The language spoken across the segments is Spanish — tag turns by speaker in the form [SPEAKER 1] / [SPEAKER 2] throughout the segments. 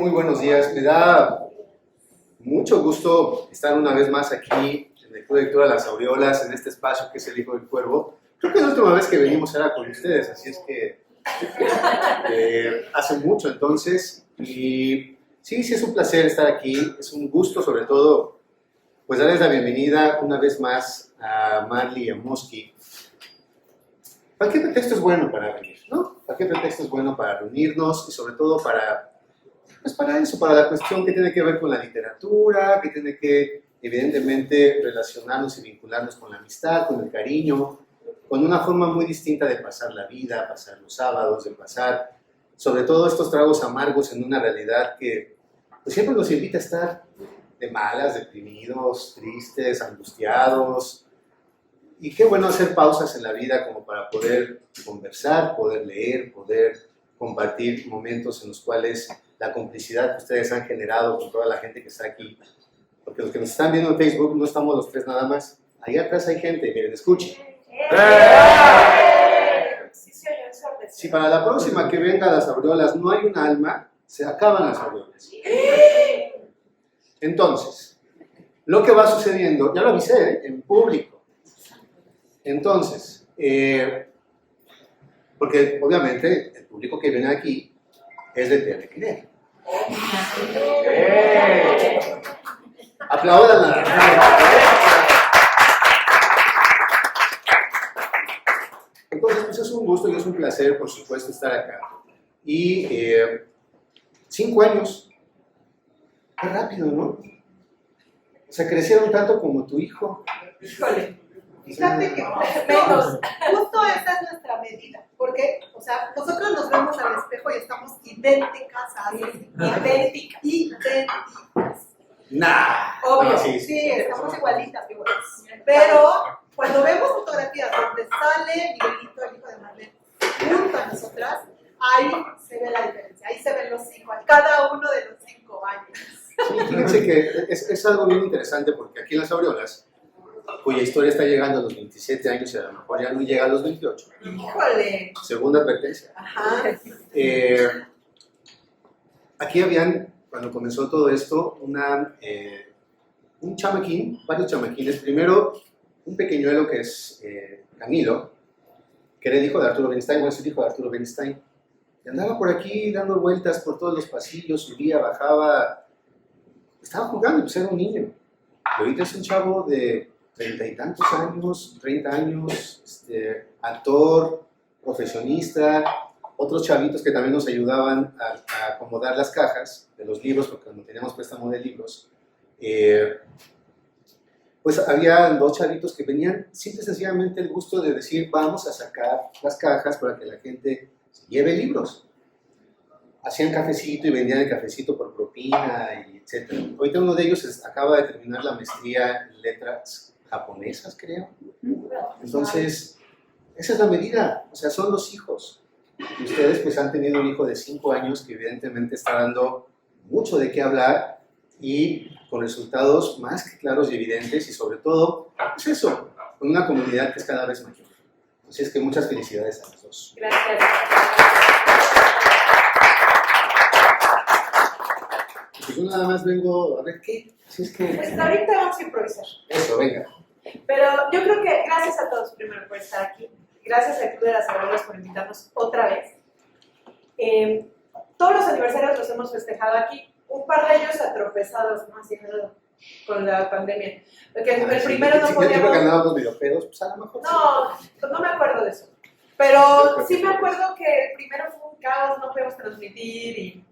[SPEAKER 1] muy buenos días. Me da mucho gusto estar una vez más aquí en el Club de Lectura Las Aureolas, en este espacio que es el Hijo del Cuervo. Creo que la última vez que venimos era con ustedes, así es que hace mucho entonces. Y sí, es un placer estar aquí, es un gusto sobre todo, pues darles la bienvenida una vez más a Marley y a Mosky. Cualquier pretexto es bueno para venir, ¿no? Cualquier pretexto es bueno para reunirnos y sobre todo para eso, para la cuestión que tiene que ver con la literatura, que tiene que evidentemente relacionarnos y vincularnos con la amistad, con el cariño, con una forma muy distinta de pasar la vida, pasar los sábados, de pasar sobre todo estos tragos amargos en una realidad que pues, siempre nos invita a estar de malas, deprimidos, tristes, angustiados. Y qué bueno hacer pausas en la vida como para poder conversar, poder leer, poder compartir momentos en los cuales la complicidad que ustedes han generado con toda la gente que está aquí. Porque los que nos están viendo en Facebook no estamos los tres nada más. Ahí atrás hay gente, miren, escuchen. Si para la próxima que venga a Las Aureolas no hay un alma, se acaban las aureolas. Entonces, lo que va sucediendo, ya lo avisé, en público. Entonces, porque obviamente el público que viene aquí es de Telequerer. Aplaudan a la Entonces, pues es un gusto y es un placer, por supuesto, estar acá. Y 5 años, qué rápido, ¿no? O sea, crecieron tanto como tu hijo.
[SPEAKER 2] Híjole. Fíjate que menos, justo esa es nuestra medida, porque, o sea, nosotros nos vemos al espejo y estamos idénticas a alguien, idénticas.
[SPEAKER 1] Nah.
[SPEAKER 2] Obvio,
[SPEAKER 1] No,
[SPEAKER 2] sí, estamos igualitas, pero cuando vemos fotografías donde sale Miguelito, el hijo de Marlene, junto a nosotras, ahí se ve la diferencia, ahí se ven los 5, cada uno de los 5 años.
[SPEAKER 1] Sí, fíjense que es algo bien interesante porque aquí en Las Aureolas, cuya historia está llegando a los 27 años y a lo mejor ya no llega a los 28.
[SPEAKER 2] ¡Híjole!
[SPEAKER 1] Segunda advertencia.
[SPEAKER 2] Ajá.
[SPEAKER 1] Aquí habían, cuando comenzó todo esto, un chamaquín, varios chamaquines. Primero, un pequeñuelo que es Camilo, que era el hijo de Arturo Bernstein, o es el hijo de Arturo Bernstein. Y andaba por aquí dando vueltas por todos los pasillos, subía, bajaba. Estaba jugando, pues era un niño. Y ahorita es un chavo de 30 y tantos años, 30 años, actor, profesionista, otros chavitos que también nos ayudaban a acomodar las cajas de los libros, porque no teníamos préstamo de libros, pues había 2 chavitos que venían simple y sencillamente el gusto de decir vamos a sacar las cajas para que la gente se lleve libros. Hacían cafecito y vendían el cafecito por propina, y etc. Ahorita uno de ellos acaba de terminar la maestría en letras japonesas, creo. Entonces, esa es la medida, o sea, son los hijos. Y ustedes pues han tenido un hijo de 5 años que evidentemente está dando mucho de qué hablar y con resultados más que claros y evidentes y sobre todo, pues eso, con una comunidad que es cada vez mayor. Así es que muchas felicidades a los dos.
[SPEAKER 2] Gracias.
[SPEAKER 1] Pues yo nada más vengo a ver qué. Si es que...
[SPEAKER 2] Pues ahorita vamos a improvisar.
[SPEAKER 1] Eso, venga.
[SPEAKER 2] Pero yo creo que gracias a todos primero por estar aquí. Gracias al Club de Las Aureolas por invitarnos otra vez. Todos los aniversarios los hemos festejado aquí. Un par de ellos atropezados, ¿no? Así con la pandemia. Porque el primero no podíamos...
[SPEAKER 1] Yo creo que andábamos medio pedos, pues a lo mejor...
[SPEAKER 2] No, pues no me acuerdo de eso. Pero sí me acuerdo que el primero fue un caos, no podíamos transmitir y...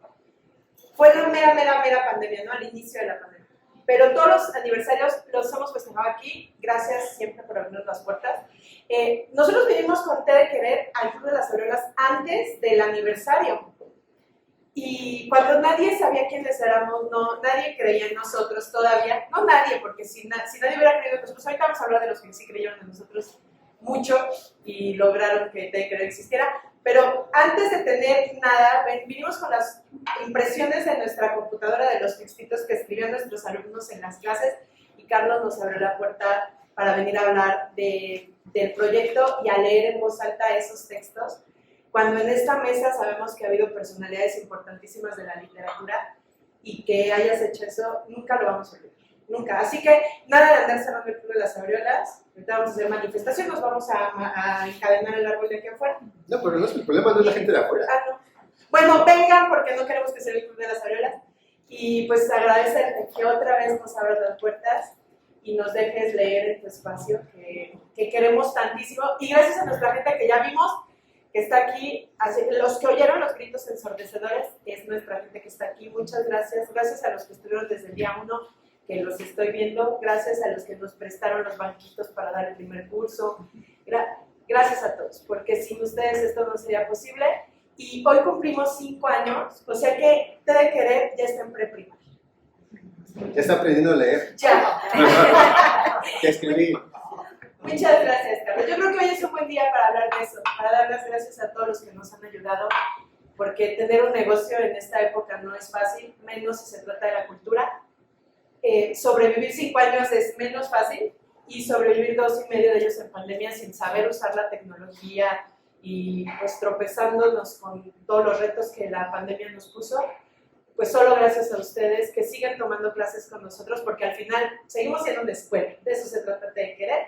[SPEAKER 2] Fue la mera pandemia, ¿no? Al inicio de la pandemia. Pero todos los aniversarios los hemos festejado aquí. Gracias siempre por abrirnos las puertas. Nosotros vinimos con Telequerer al Club de Las Aureolas antes del aniversario. Y cuando nadie sabía quiénes éramos, nadie creía en nosotros todavía. No nadie, porque si nadie hubiera creído en nosotros, ahorita vamos a hablar de los que sí creyeron en nosotros mucho y lograron que Telequerer existiera. Pero antes de tener nada, vinimos con las impresiones de nuestra computadora de los textitos que escribían nuestros alumnos en las clases y Carlos nos abrió la puerta para venir a hablar del proyecto y a leer en voz alta esos textos. Cuando en esta mesa sabemos que ha habido personalidades importantísimas de la literatura y que hayas hecho eso, nunca lo vamos a olvidar. Nunca. Así que nada de andar cerrando el Club de las Aureolas. Ahorita vamos a hacer manifestación, nos vamos a encadenar el árbol de aquí afuera.
[SPEAKER 1] No, pero no es el problema, no es la gente de afuera.
[SPEAKER 2] No. Bueno, vengan porque no queremos que sea el Club de las Aureolas. Y pues agradecerte que otra vez nos abras las puertas y nos dejes leer en tu espacio que queremos tantísimo. Y gracias a nuestra gente que ya vimos, que está aquí, los que oyeron los gritos ensordecedores, es nuestra gente que está aquí. Muchas gracias. Gracias a los que estuvieron desde el día 1, que los estoy viendo. Gracias a los que nos prestaron los banquitos para dar el primer curso. Gracias a todos, porque sin ustedes esto no sería posible. Y hoy cumplimos 5 años, o sea que T de Querer ya está en preprimaria.
[SPEAKER 1] Ya está aprendiendo a leer.
[SPEAKER 2] Ya.
[SPEAKER 1] Ya escribí.
[SPEAKER 2] Muchas gracias, Carlos. Yo creo que hoy es un buen día para hablar de eso, para dar las gracias a todos los que nos han ayudado, porque tener un negocio en esta época no es fácil, menos si se trata de la cultura. Sobrevivir 5 años es menos fácil y sobrevivir 2 y medio de ellos en pandemia sin saber usar la tecnología y pues tropezándonos con todos los retos que la pandemia nos puso, pues solo gracias a ustedes que siguen tomando clases con nosotros, porque al final seguimos siendo una escuela, de eso se trata de querer,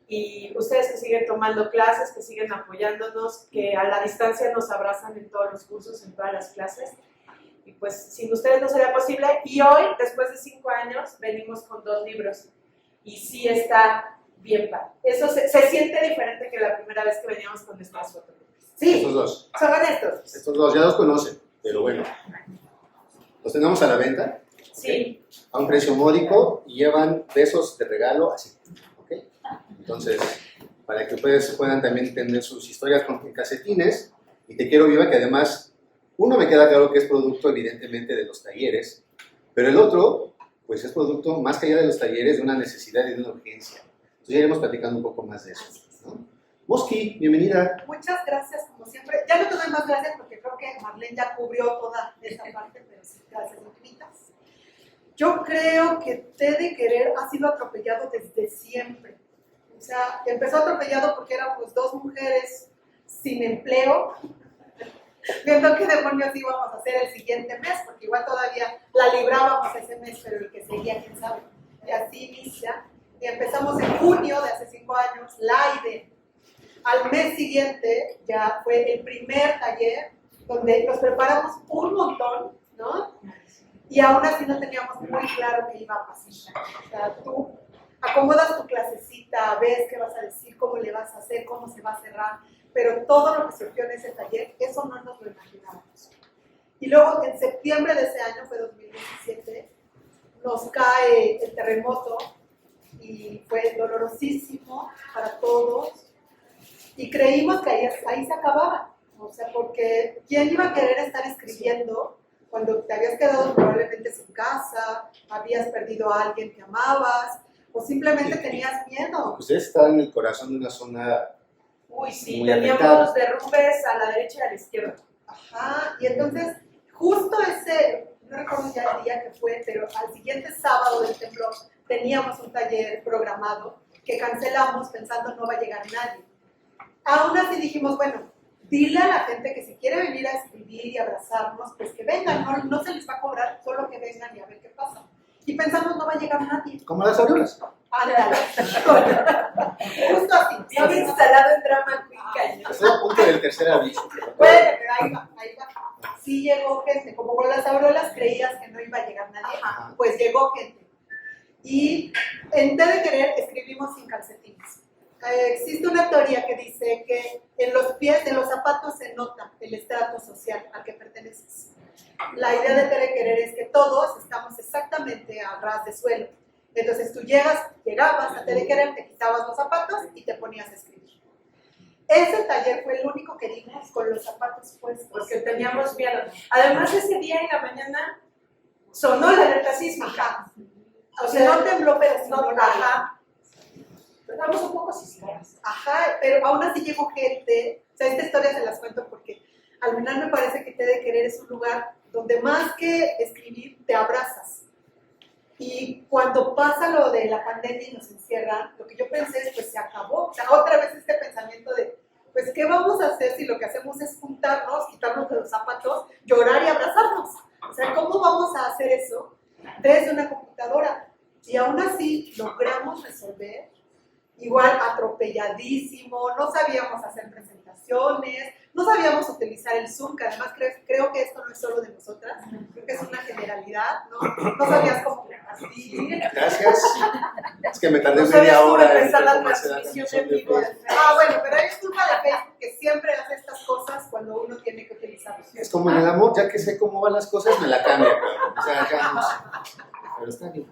[SPEAKER 2] y ustedes que siguen tomando clases, que siguen apoyándonos, que a la distancia nos abrazan en todos los cursos, en todas las clases, y pues sin ustedes no sería posible, y hoy, después de 5 años, venimos con 2 libros, y sí está bien padre. Eso se siente diferente que la primera vez que veníamos con nuestras fotos. Sí,
[SPEAKER 1] estos dos.
[SPEAKER 2] Son estos.
[SPEAKER 1] Estos dos ya los conocen, pero bueno. Los tenemos a la venta.
[SPEAKER 2] Sí.
[SPEAKER 1] ¿Okay? A un precio módico y llevan besos de regalo así. ¿Okay? Entonces, para que ustedes puedan también tener sus historias con calcetines. Y te quiero, Viva, que además, uno me queda claro que es producto evidentemente de los talleres, pero el otro, pues es producto más que allá de los talleres, de una necesidad y de una urgencia. Entonces ya iremos platicando un poco más de eso, ¿no? Mosqui, bienvenida.
[SPEAKER 3] Muchas gracias, como siempre. Ya no te doy más gracias porque creo que Marlene ya cubrió toda esta parte, pero sí, gracias infinitas. Yo creo que T de Querer ha sido atropellado desde siempre. O sea, empezó atropellado porque éramos 2 mujeres sin empleo, viendo qué demonios íbamos a hacer el siguiente mes, porque igual todavía la librábamos ese mes, pero el que seguía, quién sabe. Y así inicia. Y empezamos en junio de hace 5 años, la idea. Al mes siguiente ya fue el primer taller donde nos preparamos un montón, ¿no? Y aún así no teníamos muy claro qué iba a pasar. O sea, tú acomodas tu clasecita, ves qué vas a decir, cómo le vas a hacer, cómo se va a cerrar, pero todo lo que surgió en ese taller, eso no nos lo imaginábamos. Y luego en septiembre de ese año, fue 2017, nos cae el terremoto y fue dolorosísimo para todos. Y creímos que ahí se acababa, o sea, porque ¿quién iba a querer estar escribiendo cuando te habías quedado probablemente sin casa, habías perdido a alguien que amabas, o simplemente tenías miedo?
[SPEAKER 1] Ustedes están en el corazón de una zona.
[SPEAKER 2] Uy, sí,
[SPEAKER 1] muy
[SPEAKER 2] teníamos
[SPEAKER 1] afectada.
[SPEAKER 2] derrumbes a la derecha y a la izquierda.
[SPEAKER 3] Ajá, y entonces, justo ese, no recuerdo ya el día que fue, pero al siguiente sábado del temblor teníamos un taller programado que cancelamos pensando no va a llegar nadie. Aún así dijimos, bueno, dile a la gente que si quiere venir a escribir y abrazarnos, pues que vengan, no se les va a cobrar, solo que vengan y a ver qué pasa. Y pensamos, no va a llegar nadie.
[SPEAKER 1] Como las aureolas.
[SPEAKER 3] Ándale. Justo así.
[SPEAKER 2] Bien instalado en drama queen cañón.
[SPEAKER 1] Estoy a punto del tercer aviso.
[SPEAKER 3] Bueno, pero ahí va. Sí llegó gente, como con las aureolas creías que no iba a llegar nadie, pues llegó gente. Y en T de Querer escribimos sin calcetines. Existe una teoría que dice que en los pies de los zapatos se nota el estrato social al que perteneces. La idea de T de Querer es que todos estamos exactamente a ras de suelo. Entonces tú llegabas a T de Querer, te quitabas los zapatos y te ponías a escribir. Ese taller fue el único que dimos con los zapatos puestos.
[SPEAKER 2] Porque teníamos miedo. Además, ese día en la mañana sonó la alerta sísmica.
[SPEAKER 3] Ajá.
[SPEAKER 2] O sea,
[SPEAKER 3] no tembló, pero sí
[SPEAKER 2] no,
[SPEAKER 3] sonó.
[SPEAKER 2] ajá. Estábamos un poco ciscadas.
[SPEAKER 3] Ajá, pero aún así llegó gente. O sea, esta historia se las cuento porque al final me parece que T de Querer es un lugar donde más que escribir, te abrazas. Y cuando pasa lo de la pandemia y nos encierran, lo que yo pensé es, pues se acabó. O sea, otra vez este pensamiento de, pues, ¿qué vamos a hacer si lo que hacemos es juntarnos, quitarnos de los zapatos, llorar y abrazarnos? O O sea, ¿cómo vamos a hacer eso desde una computadora? Y aún así logramos resolver, igual atropelladísimo, no sabíamos hacer presentaciones, no sabíamos utilizar el Zoom, que además creo que esto no es solo de nosotras, creo que es una generalidad, ¿no? No sabías cómo compartir.
[SPEAKER 1] Gracias. Es que me tardé
[SPEAKER 2] No sabías
[SPEAKER 1] media
[SPEAKER 2] cómo
[SPEAKER 1] hora en
[SPEAKER 2] empezar la
[SPEAKER 1] cómo hacer la
[SPEAKER 2] transmisión en
[SPEAKER 1] de
[SPEAKER 2] vivo de
[SPEAKER 1] Facebook.
[SPEAKER 3] Ah, bueno, pero es culpa de Facebook que siempre hace estas cosas cuando uno tiene que utilizarlos.
[SPEAKER 1] Es como en el amor, ya que sé cómo van las cosas, me la cambia, cabrón. O sea, ya no sé. Pero está bien.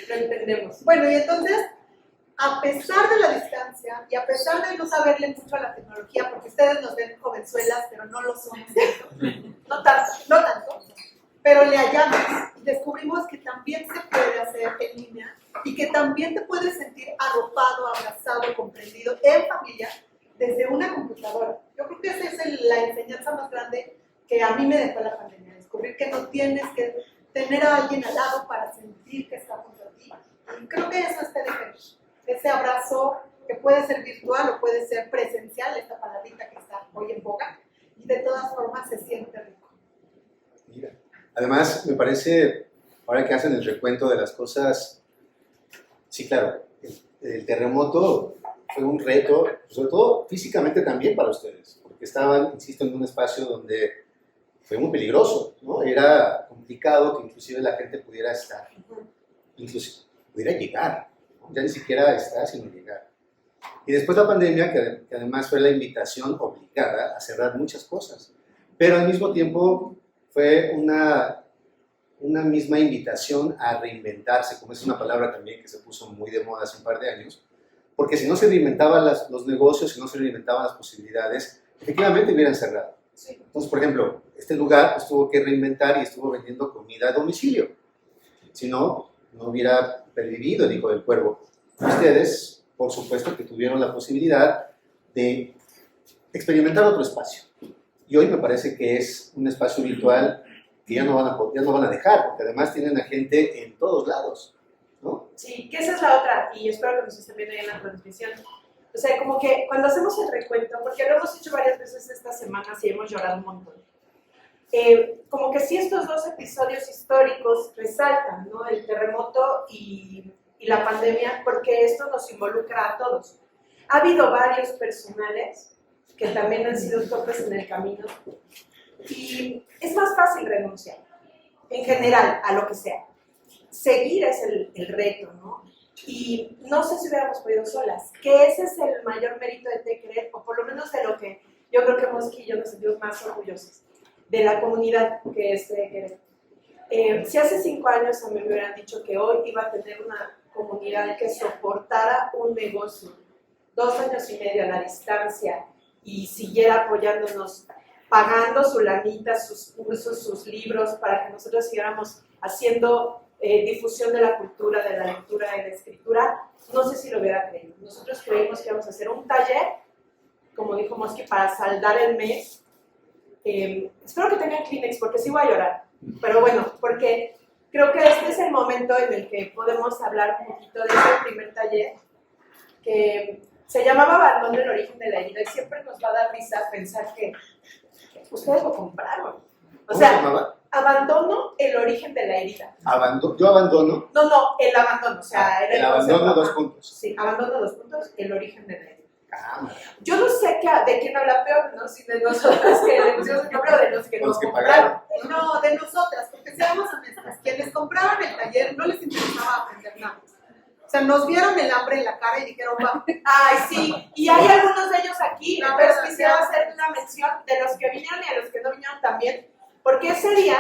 [SPEAKER 2] Lo entendemos.
[SPEAKER 3] Bueno, y entonces, a pesar de la distancia y a pesar de no saberle mucho a la tecnología, porque ustedes nos ven jovenzuelas, pero no lo somos tanto, no tanto, pero le hallamos y descubrimos que también se puede hacer en línea y que también te puedes sentir arropado, abrazado, comprendido en familia desde una computadora. Yo creo que esa es la enseñanza más grande que a mí me dejó la pandemia, descubrir que no tienes que tener a alguien al lado para sentir que está junto a ti. Y creo que eso es TDG. Ese abrazo que puede ser virtual o puede ser presencial, esta palabrita que está hoy en boga, y de todas formas se siente rico.
[SPEAKER 1] Mira. Además, me parece, ahora que hacen el recuento de las cosas, sí, claro, el terremoto fue un reto, sobre todo físicamente también para ustedes, porque estaban, insisto, en un espacio donde fue muy peligroso, ¿no? Era complicado que inclusive la gente pudiera estar, inclusive pudiera llegar, ¿no? Ya ni siquiera estar, sino llegar. Y después la pandemia, que además fue la invitación obligada a cerrar muchas cosas, pero al mismo tiempo fue una misma invitación a reinventarse, como es una palabra también que se puso muy de moda hace un par de años, porque si no se reinventaban los negocios, si no se reinventaban las posibilidades, efectivamente hubieran cerrado.
[SPEAKER 2] Sí.
[SPEAKER 1] Entonces, por ejemplo, este lugar pues, tuvo que reinventar y estuvo vendiendo comida a domicilio. Si no, no hubiera pervivido el Hijo del Cuervo. Ustedes, por supuesto, que tuvieron la posibilidad de experimentar otro espacio. Y hoy me parece que es un espacio virtual que ya no van a dejar, porque además tienen a gente en todos lados, ¿no?
[SPEAKER 2] Sí, que esa es la otra, y espero que nos estén viendo ahí en la transmisión. O sea, como que cuando hacemos el recuento, porque lo hemos hecho varias veces estas semanas y hemos llorado un montón, como que sí estos dos episodios históricos resaltan, ¿no? El terremoto y la pandemia, porque esto nos involucra a todos. Ha habido varios personales que también han sido topes en el camino, y es más fácil renunciar, en general, a lo que sea. Seguir es el reto, ¿no? Y no sé si hubiéramos podido solas, que ese es el mayor mérito de TQRED, o por lo menos de lo que yo creo que Mosqui y yo nos sentimos más orgullosos, de la comunidad que es TQRED. Si hace 5 años a mí me hubieran dicho que hoy iba a tener una comunidad que soportara un negocio 2 años y medio a la distancia y siguiera apoyándonos, pagando su lanita, sus cursos, sus libros, para que nosotros siguiéramos haciendo difusión de la cultura, de la lectura y de la escritura, no sé si lo hubiera creído. Nosotros creímos que íbamos a hacer un taller, como dijo Mosqui, para saldar el mes. Espero que tengan Kleenex, porque sí voy a llorar, pero bueno, porque creo que este es el momento en el que podemos hablar un poquito de ese primer taller, que se llamaba Abandono, el origen de la herida, y siempre nos va a dar risa pensar que ustedes lo compraron. O
[SPEAKER 1] ¿Cómo
[SPEAKER 2] sea,
[SPEAKER 1] se llamaba?
[SPEAKER 2] Abandono, el origen de la herida.
[SPEAKER 1] Yo abandono.
[SPEAKER 2] No, el abandono, o sea, era
[SPEAKER 1] El abandono,
[SPEAKER 2] concepto.
[SPEAKER 1] 2 puntos.
[SPEAKER 2] Sí, abandono, 2 puntos, el origen de la herida.
[SPEAKER 1] Cámara.
[SPEAKER 2] Yo no sé de quién habla peor, ¿no? Si de nosotras que le pusimos el nombre o de los que
[SPEAKER 1] Los
[SPEAKER 2] nos
[SPEAKER 1] que
[SPEAKER 2] compraron.
[SPEAKER 3] No, de nosotras, porque seamos honestas, quienes compraron el taller no les interesaba aprender nada. O sea, nos vieron el hambre en la cara y dijeron, va.
[SPEAKER 2] Ay, sí, y hay algunos de ellos aquí,
[SPEAKER 3] La
[SPEAKER 2] pero
[SPEAKER 3] verdad,
[SPEAKER 2] quisiera
[SPEAKER 3] sí.
[SPEAKER 2] hacer una mención de los que vinieron y a los que no vinieron también, porque ese día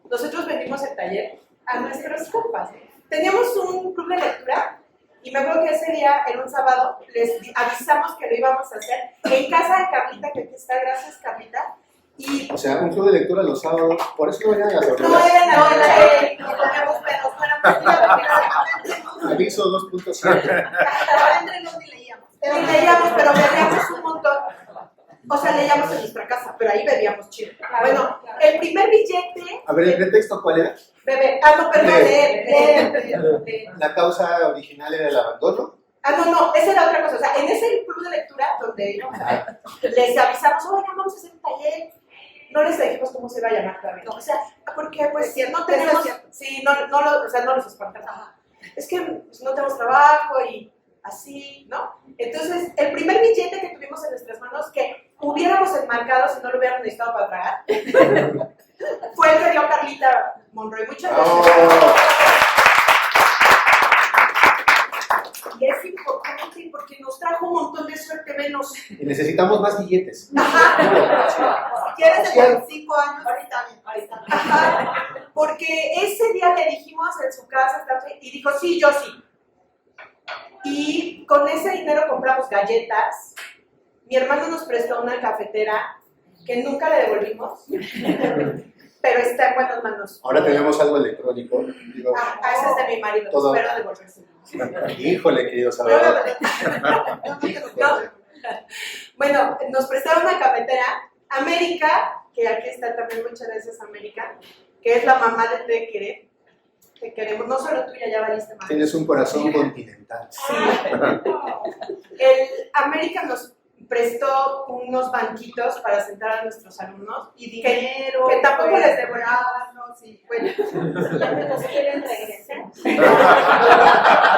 [SPEAKER 2] nosotros vendimos el taller a nuestros compas. Teníamos un club de lectura y me acuerdo que ese día, en un sábado, les avisamos que lo íbamos a hacer en casa de Carlita, que aquí está, gracias Carlita, y
[SPEAKER 1] O sea, un club de lectura los sábados, por eso no venían a las
[SPEAKER 2] no
[SPEAKER 1] horneras.
[SPEAKER 2] era la hora de nos comíamos pedos, no éramos
[SPEAKER 1] Aviso 2.7.
[SPEAKER 3] Ahora entre nos ni leíamos.
[SPEAKER 2] y leíamos, pero bebíamos un montón. O sea, leíamos en nuestra casa, pero ahí bebíamos chido. Bueno, el primer billete...
[SPEAKER 1] A ver, ¿el pretexto cuál era?
[SPEAKER 2] Bebé, no, perdón, leer.
[SPEAKER 1] La causa original era el abandono.
[SPEAKER 2] No, esa era otra cosa. O sea, en ese club de lectura donde íbamos a ver, les avisamos, oigan, vamos a hacer un taller. no les dijimos cómo se iba a llamar todavía. O sea, porque pues
[SPEAKER 3] Es cierto,
[SPEAKER 2] no tenemos,
[SPEAKER 3] eso es cierto.
[SPEAKER 2] sí, o sea, no los espantamos.
[SPEAKER 3] Ajá.
[SPEAKER 2] Es que pues, no tenemos trabajo y así, ¿no? Entonces, el primer billete que tuvimos en nuestras manos, que hubiéramos enmarcado si no lo hubiéramos necesitado para tragar, fue el que dio Carlita Monroy. Muchas gracias. Y es importante porque nos trajo un montón de suerte menos.
[SPEAKER 1] Y necesitamos más billetes.
[SPEAKER 3] Si quieres de 25 años, ahorita bien.
[SPEAKER 2] Ajá. Porque ese día le dijimos en su casa y dijo, sí, yo sí. Y con ese dinero compramos galletas. Mi hermano nos prestó una cafetera que nunca le devolvimos, pero está en buenas manos.
[SPEAKER 1] Ahora tenemos algo electrónico. Digo,
[SPEAKER 2] Ese es de mi marido,
[SPEAKER 1] Todo.
[SPEAKER 2] espero devolvérselo.
[SPEAKER 1] híjole, querido
[SPEAKER 2] No,
[SPEAKER 1] Salvador.
[SPEAKER 2] no. Bueno, nos prestaron una cafetera, América, que aquí está también, muchas gracias América, que es la mamá de Te Querer. Te queremos, no solo tuya, ya valiste más.
[SPEAKER 1] Tienes un corazón continental.
[SPEAKER 2] Sí. El América nos prestó unos banquitos para sentar a nuestros alumnos
[SPEAKER 3] Y dinero.
[SPEAKER 2] que tampoco
[SPEAKER 3] pues,
[SPEAKER 2] les devolvamos.
[SPEAKER 3] Sí, bueno.
[SPEAKER 2] Ya me los quieren regresar.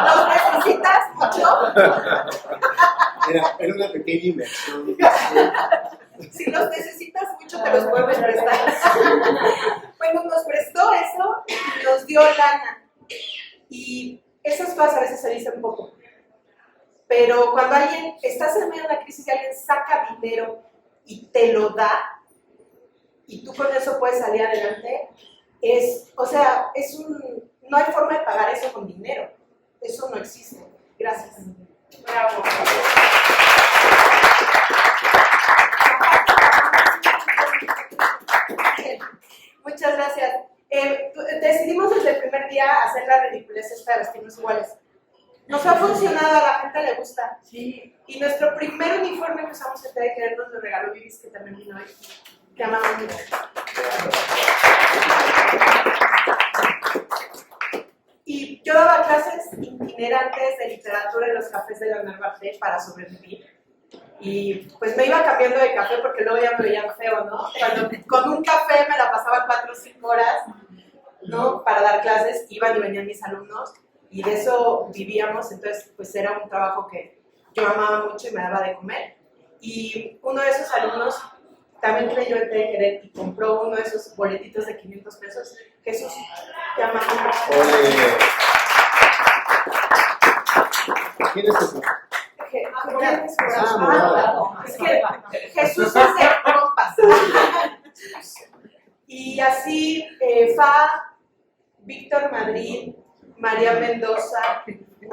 [SPEAKER 2] ¿Los necesitas mucho?
[SPEAKER 1] Era una pequeña inversión.
[SPEAKER 2] Si los necesitas mucho, te los podemos prestar. Bueno, nos prestó eso y nos dio lana. Y esas cosas a veces se dicen poco. Pero cuando alguien, estás en medio de una crisis y alguien saca dinero y te lo da, y tú con eso puedes salir adelante, no hay forma de pagar eso con dinero. Eso no existe. Gracias. Bravo. Muchas gracias. Decidimos desde el primer día hacer la ridiculez esta de vestirnos iguales. Nos ha funcionado, a la gente le gusta.
[SPEAKER 3] Sí.
[SPEAKER 2] Y nuestro primer uniforme que usamos en Te de Querer nos lo regaló Vivis, que también vino hoy, que amamos mucho. Y yo daba clases itinerantes de literatura en los cafés de la Narvarte para sobrevivir. Y pues me iba cambiando de café porque luego ya me veían feo, ¿no? Cuando con un café me la pasaba 4 o 5 horas, ¿no? Para dar clases, iban y venían mis alumnos y de eso vivíamos, entonces pues era un trabajo que yo amaba mucho y me daba de comer. Y uno de esos alumnos también creyó en Te de Querer y compró uno de esos boletitos de 500 pesos. Jesús, te amamos.
[SPEAKER 1] Ole. ¿Quién es Jesús?
[SPEAKER 2] Es que Jesús es de compas. Y así, Fa, Víctor Madrid, María Mendoza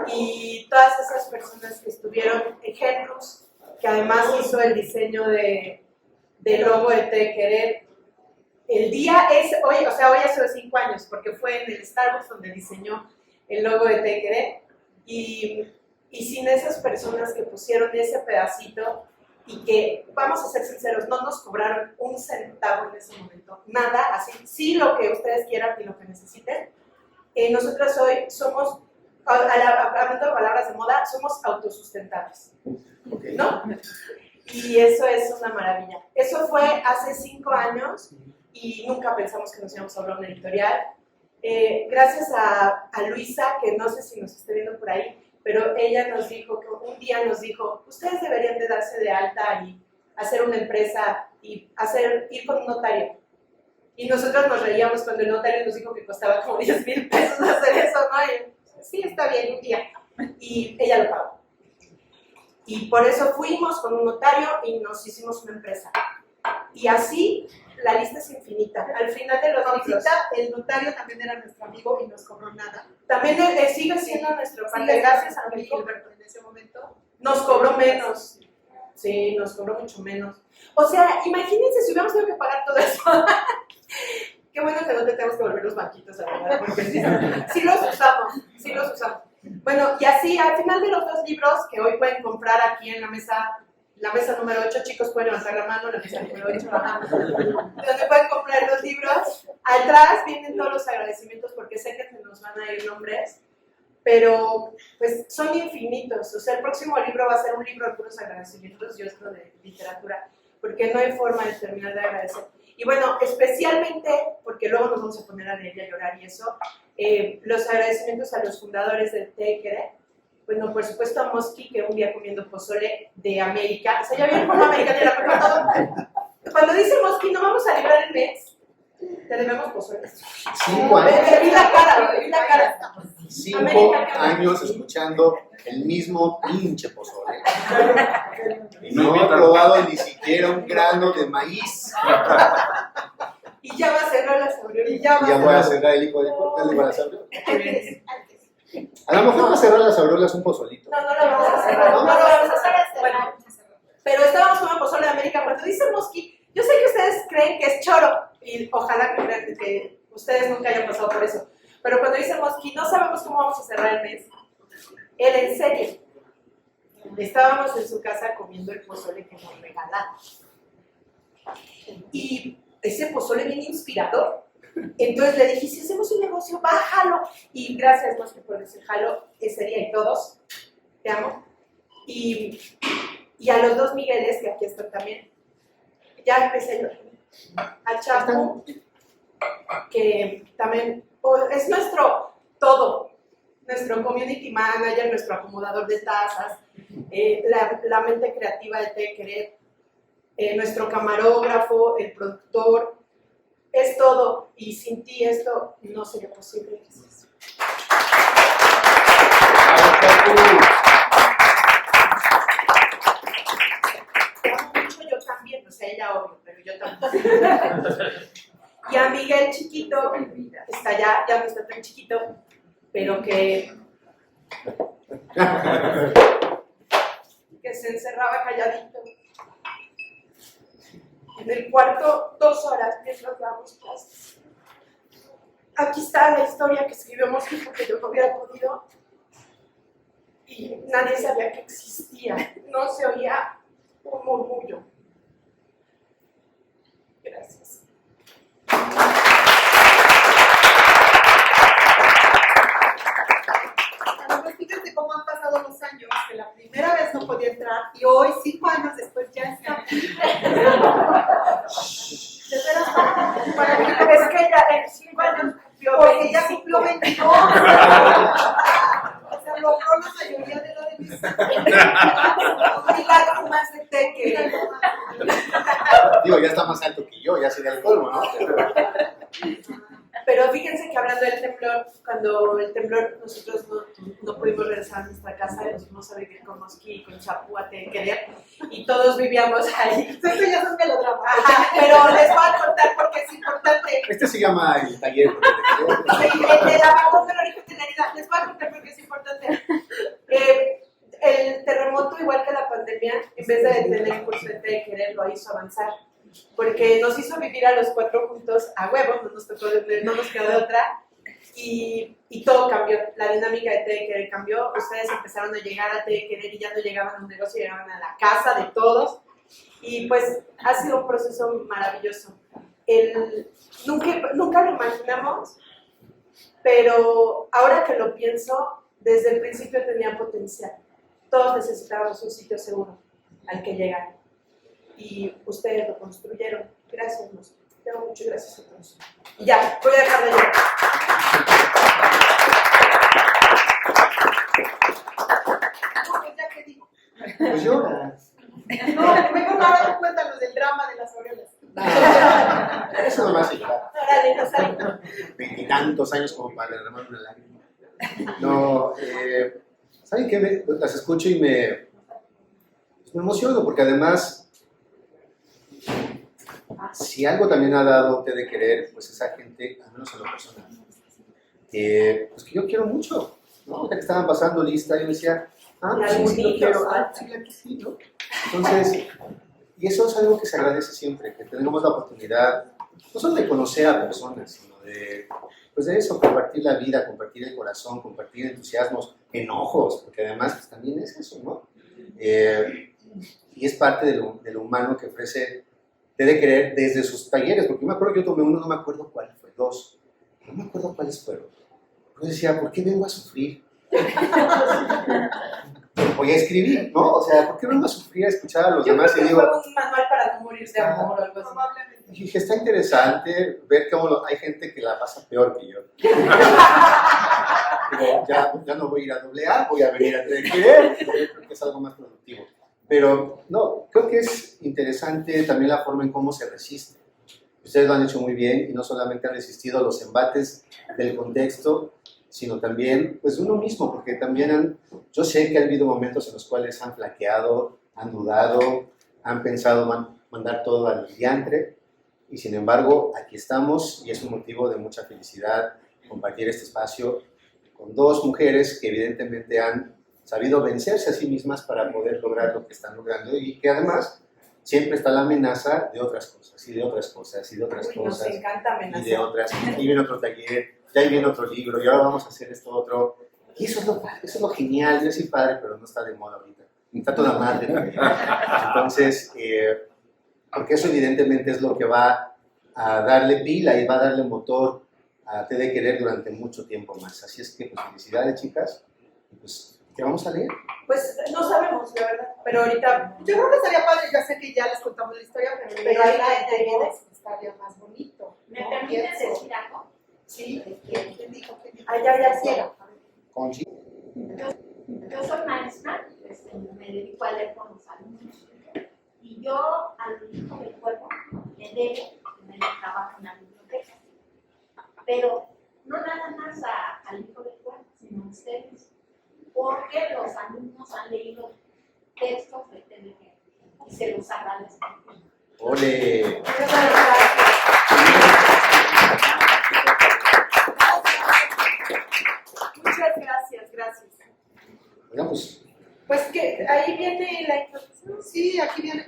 [SPEAKER 2] y todas esas personas que estuvieron, Genrus, que además hizo el diseño del logo de Te de Querer. El día es, hoy hace 5 años, porque fue en el Starbucks donde diseñó el logo de Te de Querer. Y sin esas personas que pusieron ese pedacito y que, vamos a ser sinceros, no nos cobraron un centavo en ese momento, nada, así, sí lo que ustedes quieran y lo que necesiten. Nosotras hoy somos, hablando de palabras de moda, somos autosustentables, ¿no? Y eso es una maravilla. Eso fue hace 5 años y nunca pensamos que nos íbamos a hablar una editorial. Gracias a Luisa, que no sé si nos esté viendo por ahí, pero ella nos dijo, que un día nos dijo, ustedes deberían de darse de alta y hacer una empresa y ir con un notario. Y nosotros nos reíamos cuando el notario nos dijo que costaba como 10,000 pesos hacer eso, ¿no? Y, sí, está bien, un día. Y ella lo pagó. Y por eso fuimos con un notario y nos hicimos una empresa. Y así la lista es infinita. Al final de los libros,
[SPEAKER 3] El notario también era nuestro amigo y nos cobró nada.
[SPEAKER 2] también sigue siendo nuestro padre. Gracias a mi Gilberto.
[SPEAKER 3] En ese momento.
[SPEAKER 2] Nos cobró menos. Sí, nos cobró mucho menos. O sea, imagínense si hubiéramos tenido que pagar todo eso. Qué bueno que no te tenemos que volver los banquitos, la verdad, porque sí los usamos. Bueno, y así, al final de los 2 libros que hoy pueden comprar aquí en la mesa número 8, chicos, pueden levantar la mano, la mesa número 8, donde pueden comprar los libros. Atrás vienen todos los agradecimientos, porque sé que se nos van a ir nombres, pero pues son infinitos. O sea, el próximo libro va a ser un libro de puros agradecimientos, yo esto de literatura, porque no hay forma de terminar de agradecer. Y bueno, especialmente, porque luego nos vamos a poner a leer y a llorar y eso, los agradecimientos a los fundadores del Té de Querer. Bueno, por supuesto a Mosqui, que un día comiendo pozole de América, o sea, ya vieron cómo América tiene la culpa todo. Cuando dice Mosqui, no vamos a librar el mes, te debemos pozole.
[SPEAKER 1] 5 años.
[SPEAKER 2] Vi la cara.
[SPEAKER 1] 5
[SPEAKER 2] América, ¿qué
[SPEAKER 1] años escuchando el mismo pinche pozole.
[SPEAKER 4] Y
[SPEAKER 1] No he probado ni siquiera un grano de maíz.
[SPEAKER 2] Y ya va a cerrar la Sabrina.
[SPEAKER 3] Y ya
[SPEAKER 1] Ya
[SPEAKER 3] va.
[SPEAKER 1] voy a cerrar el hijo de las aureolas.
[SPEAKER 3] Antes.
[SPEAKER 1] A lo mejor va a cerrar las aureolas un pozolito.
[SPEAKER 2] No, no lo vamos a cerrar. No lo vamos a cerrar. Bueno, pero estábamos con pozole de América. Cuando dice Mosqui, yo sé que ustedes creen que es choro. Y ojalá que crean que ustedes nunca hayan pasado por eso. Pero cuando dice Mosqui, no sabemos cómo vamos a cerrar el mes. Él en serio. Estábamos en su casa comiendo el pozole que nos regalaron. Y ese pozole bien inspirador. Entonces le dije, si hacemos un negocio, bájalo. Y gracias, Mosqui, por decir jalo ese día y todos. Te amo. Y a los dos Migueles, que aquí están también, ya empecé yo. A Chapu, que también es nuestro todo, nuestro community manager, nuestro acomodador de tazas, la mente creativa de Té de Querer, nuestro camarógrafo, el productor, es todo, y sin ti esto no sería posible. Gracias. Te amo mucho, yo también, o sea, ella obvio, pero yo también. Y a Miguel chiquito, que está ya no está tan chiquito, pero que se encerraba calladito en el cuarto 2 horas mientras dábamos clases. Aquí está la historia que escribió Mosqui porque yo no hubiera podido y nadie sabía que existía, no se oía un murmullo. Gracias.
[SPEAKER 3] Pues fíjate cómo han pasado los años, que la primera vez no podía entrar y hoy, 5 años después, ya está. De veras, para mí
[SPEAKER 2] Es que ella en 5 años cumplió
[SPEAKER 3] porque ya
[SPEAKER 2] 25.
[SPEAKER 3] cumplió 22. O sea, logró la mayoría de lo de mis
[SPEAKER 2] Un milagro más de Té que...
[SPEAKER 1] Digo, ya está más alto que yo, ya sería el colmo, ¿no?
[SPEAKER 2] Pero fíjense que hablando del temblor, cuando el temblor nosotros no pudimos regresar a nuestra casa y nos fuimos a vivir con Mosqui y con Chapu a Té de Querer y todos vivíamos ahí.
[SPEAKER 3] Esto ya es un melodrama.
[SPEAKER 2] Ajá, pero les voy a contar porque es importante.
[SPEAKER 1] Este se llama el taller.
[SPEAKER 2] El de la vacuna del origen de la herida, les voy a contar porque es importante. El terremoto, igual que la pandemia, en vez de detener el curso de Té de Querer, lo hizo avanzar. Porque nos hizo vivir a los 4 juntos a huevos, no nos quedó de otra, y todo cambió. La dinámica de Té de Querer cambió. Ustedes empezaron a llegar a Té de Querer y ya no llegaban a un negocio, llegaban a la casa de todos. Y pues ha sido un proceso maravilloso. Nunca lo imaginamos, pero ahora que lo pienso, desde el principio tenía potencial. Todos necesitábamos un sitio seguro al que llegar. Y ustedes lo construyeron. Gracias, Mosqui. Te amo mucho, gracias a todos. Y ya, voy a dejar de llorar.
[SPEAKER 3] No, pues ya que digo.
[SPEAKER 1] Pues lloras.
[SPEAKER 3] No, mejor ahora cuéntanos del drama de las aureolas.
[SPEAKER 1] Eso no me hace llorar.
[SPEAKER 2] Órale, no sale.
[SPEAKER 1] 20 y tantos años como para derramar una lágrima. No, ¿saben qué? Las escucho y me emociono porque además, si algo también ha dado Té de Querer, pues esa gente, al menos en lo personal, pues que yo quiero mucho, ¿no? Ya que estaban pasando lista, yo decía, pues sí, sí, lo quiero, sí, aquí sí, ¿no? Entonces, y eso es algo que se agradece siempre, que tenemos la oportunidad, no solo de conocer a personas, sino de, pues de eso, compartir la vida, compartir el corazón, compartir entusiasmos, enojos, porque además pues, también es eso, ¿no? Y es parte de lo humano que ofrece Té de Querer desde sus talleres, porque yo me acuerdo que yo tomé uno, no me acuerdo cuál fue, 2, no me acuerdo cuáles fueron. Yo decía, ¿por qué vengo a sufrir? voy a escribir, ¿no? O sea, ¿por qué no me sufrir a escuchar a los
[SPEAKER 2] Yo
[SPEAKER 1] demás?
[SPEAKER 2] creo
[SPEAKER 1] Y
[SPEAKER 2] que
[SPEAKER 1] digo,
[SPEAKER 2] fue un manual para no morir de amor o algo así.
[SPEAKER 3] Probablemente.
[SPEAKER 1] y dije, está interesante ver cómo hay gente que la pasa peor que yo. Digo, ya no voy a ir a AA, voy a venir a Te de Querer, creo que es algo más productivo. Pero no, creo que es interesante también la forma en cómo se resiste. Ustedes lo han hecho muy bien y no solamente han resistido a los embates del contexto, sino también pues uno mismo, porque también yo sé que ha habido momentos en los cuales han flaqueado, han dudado, han pensado mandar todo al diantre, y sin embargo aquí estamos y es un motivo de mucha felicidad compartir este espacio con dos mujeres que evidentemente han sabido vencerse a sí mismas para poder lograr lo que están logrando y que además siempre está la amenaza de otras cosas y de otras cosas y de otras
[SPEAKER 2] Uy, nos
[SPEAKER 1] cosas
[SPEAKER 2] encanta
[SPEAKER 1] y de
[SPEAKER 2] amenazar.
[SPEAKER 1] otras. Y viene otro taller, ya viene otro libro y ahora vamos a hacer esto otro. Y eso es lo padre, eso es lo genial. Yo soy padre, pero no está de moda ahorita. Está toda madre también. Entonces, porque eso evidentemente es lo que va a darle pila y va a darle motor a Te de Querer durante mucho tiempo más. Así es que, pues, felicidades, chicas. Pues, ¿qué vamos a leer?
[SPEAKER 2] Pues no sabemos, la verdad. Pero ahorita,
[SPEAKER 3] Yo creo que estaría padre, ya sé que ya les contamos la historia, pero
[SPEAKER 2] Pero
[SPEAKER 3] leerla
[SPEAKER 2] ahí
[SPEAKER 3] en
[SPEAKER 2] tenemos.
[SPEAKER 3] voz estaría más bonito.
[SPEAKER 5] ¿Me
[SPEAKER 3] ¿no?
[SPEAKER 5] permites
[SPEAKER 3] Pienso.
[SPEAKER 5] decir algo?
[SPEAKER 3] Sí, ¿quién dijo?
[SPEAKER 2] ya,
[SPEAKER 3] Ciega.
[SPEAKER 1] Conchi.
[SPEAKER 5] Yo soy maestra, me dedico a leer con los alumnos. Y yo al hijo del cuerpo le debo tener trabajo en la biblioteca. Pero no nada más al hijo del cuerpo, sino a ustedes. Porque los alumnos han leído textos de Te de Querer y se los agradezco.
[SPEAKER 1] ¡Ole!
[SPEAKER 2] muchas gracias.
[SPEAKER 1] Bueno, pues,
[SPEAKER 2] Pues que ahí viene la introducción.
[SPEAKER 3] Sí, aquí viene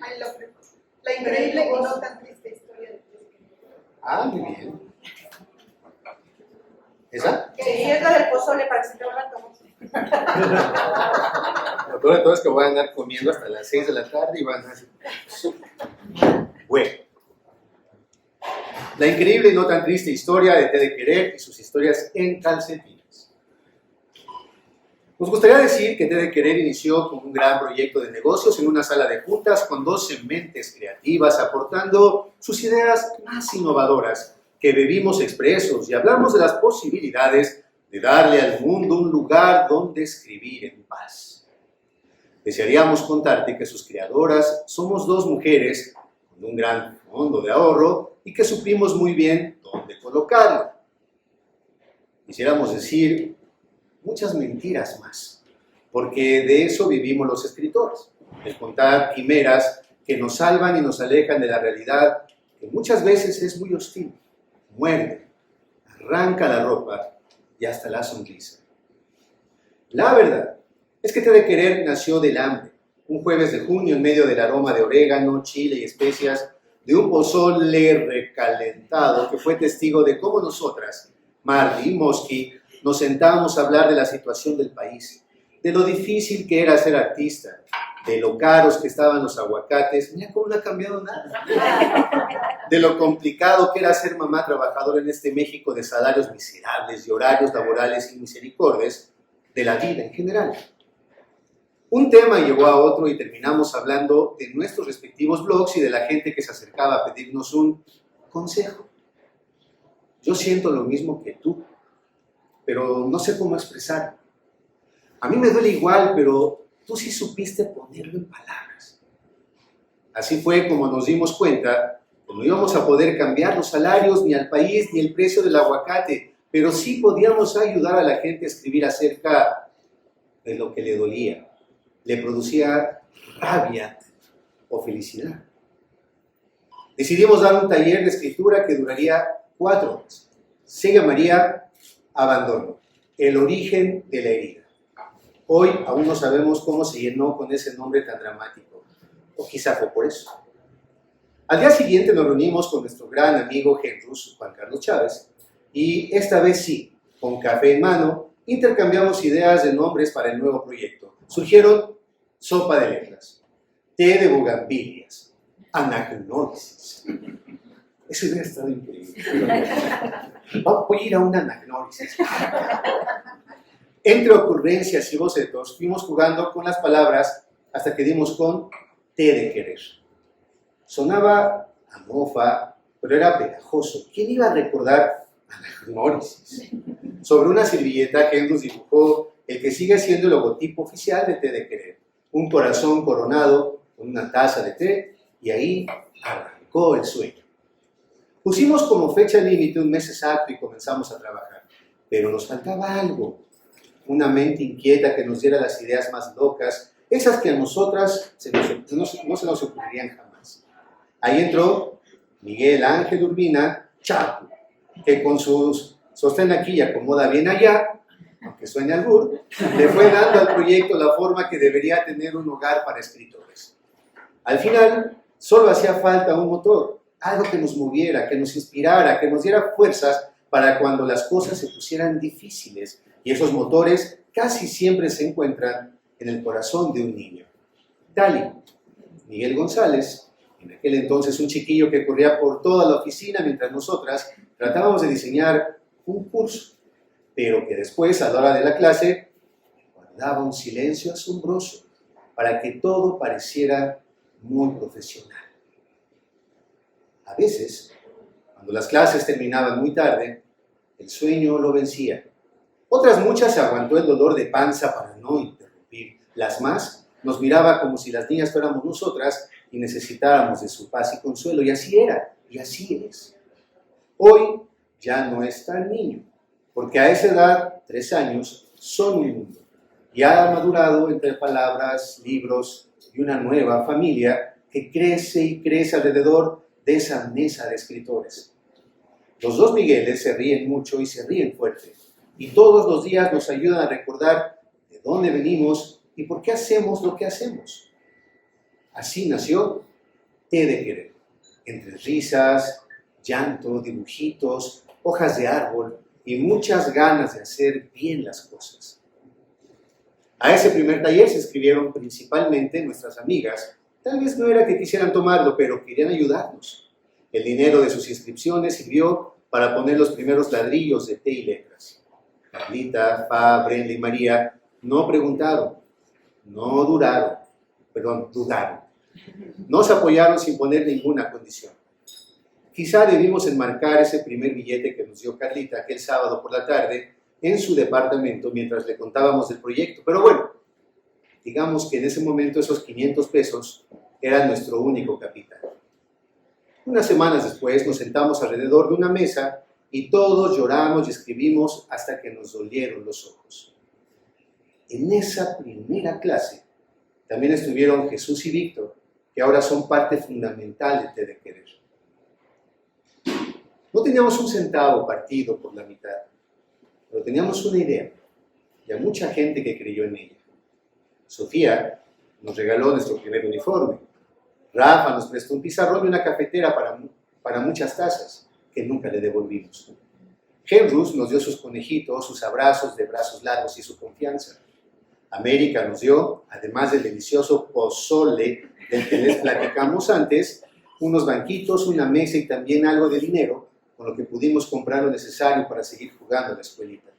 [SPEAKER 3] la increíble y no tan triste historia de Te de Querer.
[SPEAKER 1] muy bien. ¿Esa?
[SPEAKER 2] Sí, es la del pozole para que se te vuelvan tomos.
[SPEAKER 1] Lo peor de todo es que voy a andar comiendo hasta las 6 de la tarde y van a decir... Bueno. La increíble y no tan triste historia de Te de Querer y sus historias en calcetines. Nos gustaría decir que Te de Querer inició como un gran proyecto de negocios en una sala de juntas con 12 mentes creativas aportando sus ideas más innovadoras, que bebimos expresos y hablamos de las posibilidades de darle al mundo un lugar donde escribir en paz. Desearíamos contarte que sus creadoras somos dos mujeres con un gran fondo de ahorro y que supimos muy bien dónde colocarlo. Quisiéramos decir muchas mentiras más, porque de eso vivimos los escritores, el contar quimeras que nos salvan y nos alejan de la realidad, que muchas veces es muy hostil, muerde, arranca la ropa y hasta la sonrisa. La verdad es que Te de Querer nació del hambre, un jueves de junio en medio del aroma de orégano, chile y especias, de un pozole recalentado que fue testigo de cómo nosotras, Marley y Mosky, nos sentamos a hablar de la situación del país, de lo difícil que era ser artista, de lo caros que estaban los aguacates, mira cómo no ha cambiado nada, de lo complicado que era ser mamá trabajadora en este México de salarios miserables y horarios laborales inmisericordes, de la vida en general. Un tema llevó a otro y terminamos hablando de nuestros respectivos blogs y de la gente que se acercaba a pedirnos un consejo. Yo siento lo mismo que tú, pero no sé cómo expresarlo. A mí me duele igual, pero tú sí supiste ponerlo en palabras. Así fue como nos dimos cuenta que no íbamos a poder cambiar los salarios, ni al país, ni el precio del aguacate, pero sí podíamos ayudar a la gente a escribir acerca de lo que le dolía, le producía rabia o felicidad. Decidimos dar un taller de escritura que duraría 4 horas. Se llamaría Abandono, el origen de la herida. Hoy aún no sabemos cómo se llenó con ese nombre tan dramático, o quizá fue por eso. Al día siguiente nos reunimos con nuestro gran amigo Genrus, Juan Carlos Chávez, y esta vez sí, con café en mano, intercambiamos ideas de nombres para el nuevo proyecto. Surgieron Sopa de Letras, Té de Bugambilias, Anagnórisis. Eso hubiera estado increíble. Voy a ir a una anagnórisis. Entre ocurrencias y bocetos, fuimos jugando con las palabras hasta que dimos con T de querer. Sonaba a mofa, pero era pegajoso. ¿Quién iba a recordar anagnórisis? Sobre una servilleta que nos dibujó el que sigue siendo el logotipo oficial de T de querer. Un corazón coronado con una taza de té, y ahí arrancó el sueño. Pusimos como fecha límite un mes exacto y comenzamos a trabajar. Pero nos faltaba algo. Una mente inquieta que nos diera las ideas más locas, esas que a nosotras no se nos ocurrirían jamás. Ahí entró Miguel Ángel Urbina Chapu, que con sus sostén aquí y acomoda bien allá, aunque suene albur, le fue dando al proyecto la forma que debería tener un hogar para escritores. Al final, solo hacía falta un motor, algo que nos moviera, que nos inspirara, que nos diera fuerzas para cuando las cosas se pusieran difíciles, y esos motores casi siempre se encuentran en el corazón de un niño. Dali, Miguel González, en aquel entonces un chiquillo que corría por toda la oficina mientras nosotras tratábamos de diseñar un curso, pero que después, a la hora de la clase, guardaba un silencio asombroso para que todo pareciera muy profesional. A veces, cuando las clases terminaban muy tarde, el sueño lo vencía. Otras muchas aguantó el dolor de panza para no interrumpir. Las más nos miraba como si las niñas fuéramos nosotras y necesitáramos de su paz y consuelo. Y así era, y así es. Hoy ya no es tan niño, porque a esa edad, 3 años, son un mundo. Y ha madurado entre palabras, libros y una nueva familia que crece y crece alrededor de esa mesa de escritores. Los dos Migueles se ríen mucho y se ríen fuerte. Y todos los días nos ayudan a recordar de dónde venimos y por qué hacemos lo que hacemos. Así nació T de querer. Entre risas, llanto, dibujitos, hojas de árbol y muchas ganas de hacer bien las cosas. A ese primer taller se inscribieron principalmente nuestras amigas. Tal vez no era que quisieran tomarlo, pero querían ayudarnos. El dinero de sus inscripciones sirvió para poner los primeros ladrillos de T y letras. Carlita, Pa, Brenda y María no preguntaron, no dudaron. Nos apoyaron sin poner ninguna condición. Quizá debimos enmarcar ese primer billete que nos dio Carlita aquel sábado por la tarde en su departamento mientras le contábamos del proyecto. Pero bueno, digamos que en ese momento esos 500 pesos eran nuestro único capital. Unas semanas después nos sentamos alrededor de una mesa y todos lloramos y escribimos hasta que nos dolieron los ojos. En esa primera clase también estuvieron Jesús y Víctor, que ahora son parte fundamental de T de querer. No teníamos un centavo partido por la mitad, pero teníamos una idea y a mucha gente que creyó en ella. Sofía nos regaló nuestro primer uniforme. Rafa nos prestó un pizarrón y una cafetera para muchas tazas que nunca le devolvimos. Henrus nos dio sus conejitos, sus abrazos de brazos largos y su confianza. América nos dio, además del delicioso pozole del que les platicamos antes, unos banquitos, una mesa y también algo de dinero, con lo que pudimos comprar lo necesario para seguir jugando en la escuelita.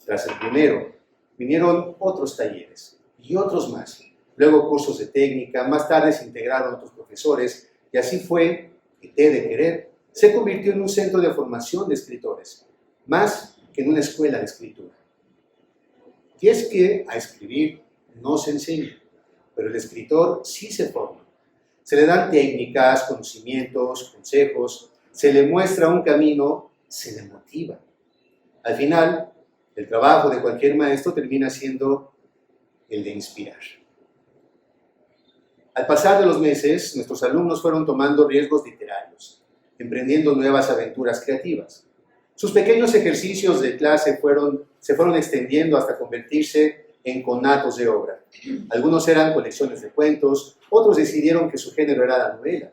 [SPEAKER 1] Tras el primero, vinieron otros talleres y otros más. Luego cursos de técnica, más tarde se integraron otros profesores y así fue que T de querer se convirtió en un centro de formación de escritores, más que en una escuela de escritura. Y es que a escribir no se enseña, pero el escritor sí se forma. Se le dan técnicas, conocimientos, consejos, se le muestra un camino, se le motiva. Al final, el trabajo de cualquier maestro termina siendo el de inspirar. Al pasar de los meses, nuestros alumnos fueron tomando riesgos literarios, emprendiendo nuevas aventuras creativas. Sus pequeños ejercicios de clase se fueron extendiendo hasta convertirse en conatos de obra. Algunos eran colecciones de cuentos, otros decidieron que su género era la novela.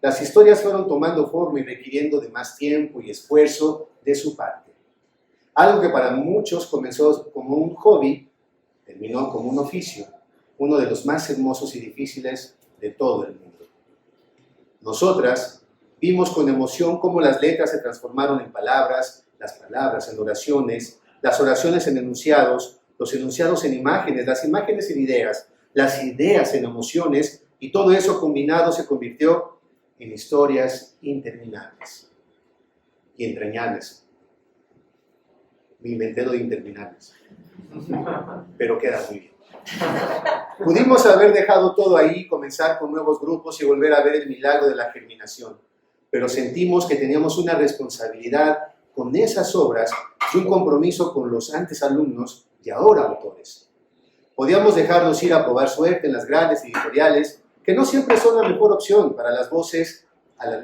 [SPEAKER 1] Las historias fueron tomando forma y requiriendo de más tiempo y esfuerzo de su parte. Algo que para muchos comenzó como un hobby, terminó como un oficio, uno de los más hermosos y difíciles de todo el mundo. Nosotras vimos con emoción cómo las letras se transformaron en palabras, las palabras en oraciones, las oraciones en enunciados, los enunciados en imágenes, las imágenes en ideas, las ideas en emociones, y todo eso combinado se convirtió en historias interminables y entrañables. Me inventé lo de interminables, pero queda muy bien. Pudimos haber dejado todo ahí, comenzar con nuevos grupos y volver a ver el milagro de la germinación, pero sentimos que teníamos una responsabilidad con esas obras y un compromiso con los antes alumnos y ahora autores. Podíamos dejarlos ir a probar suerte en las grandes editoriales, que no siempre son la mejor opción para las voces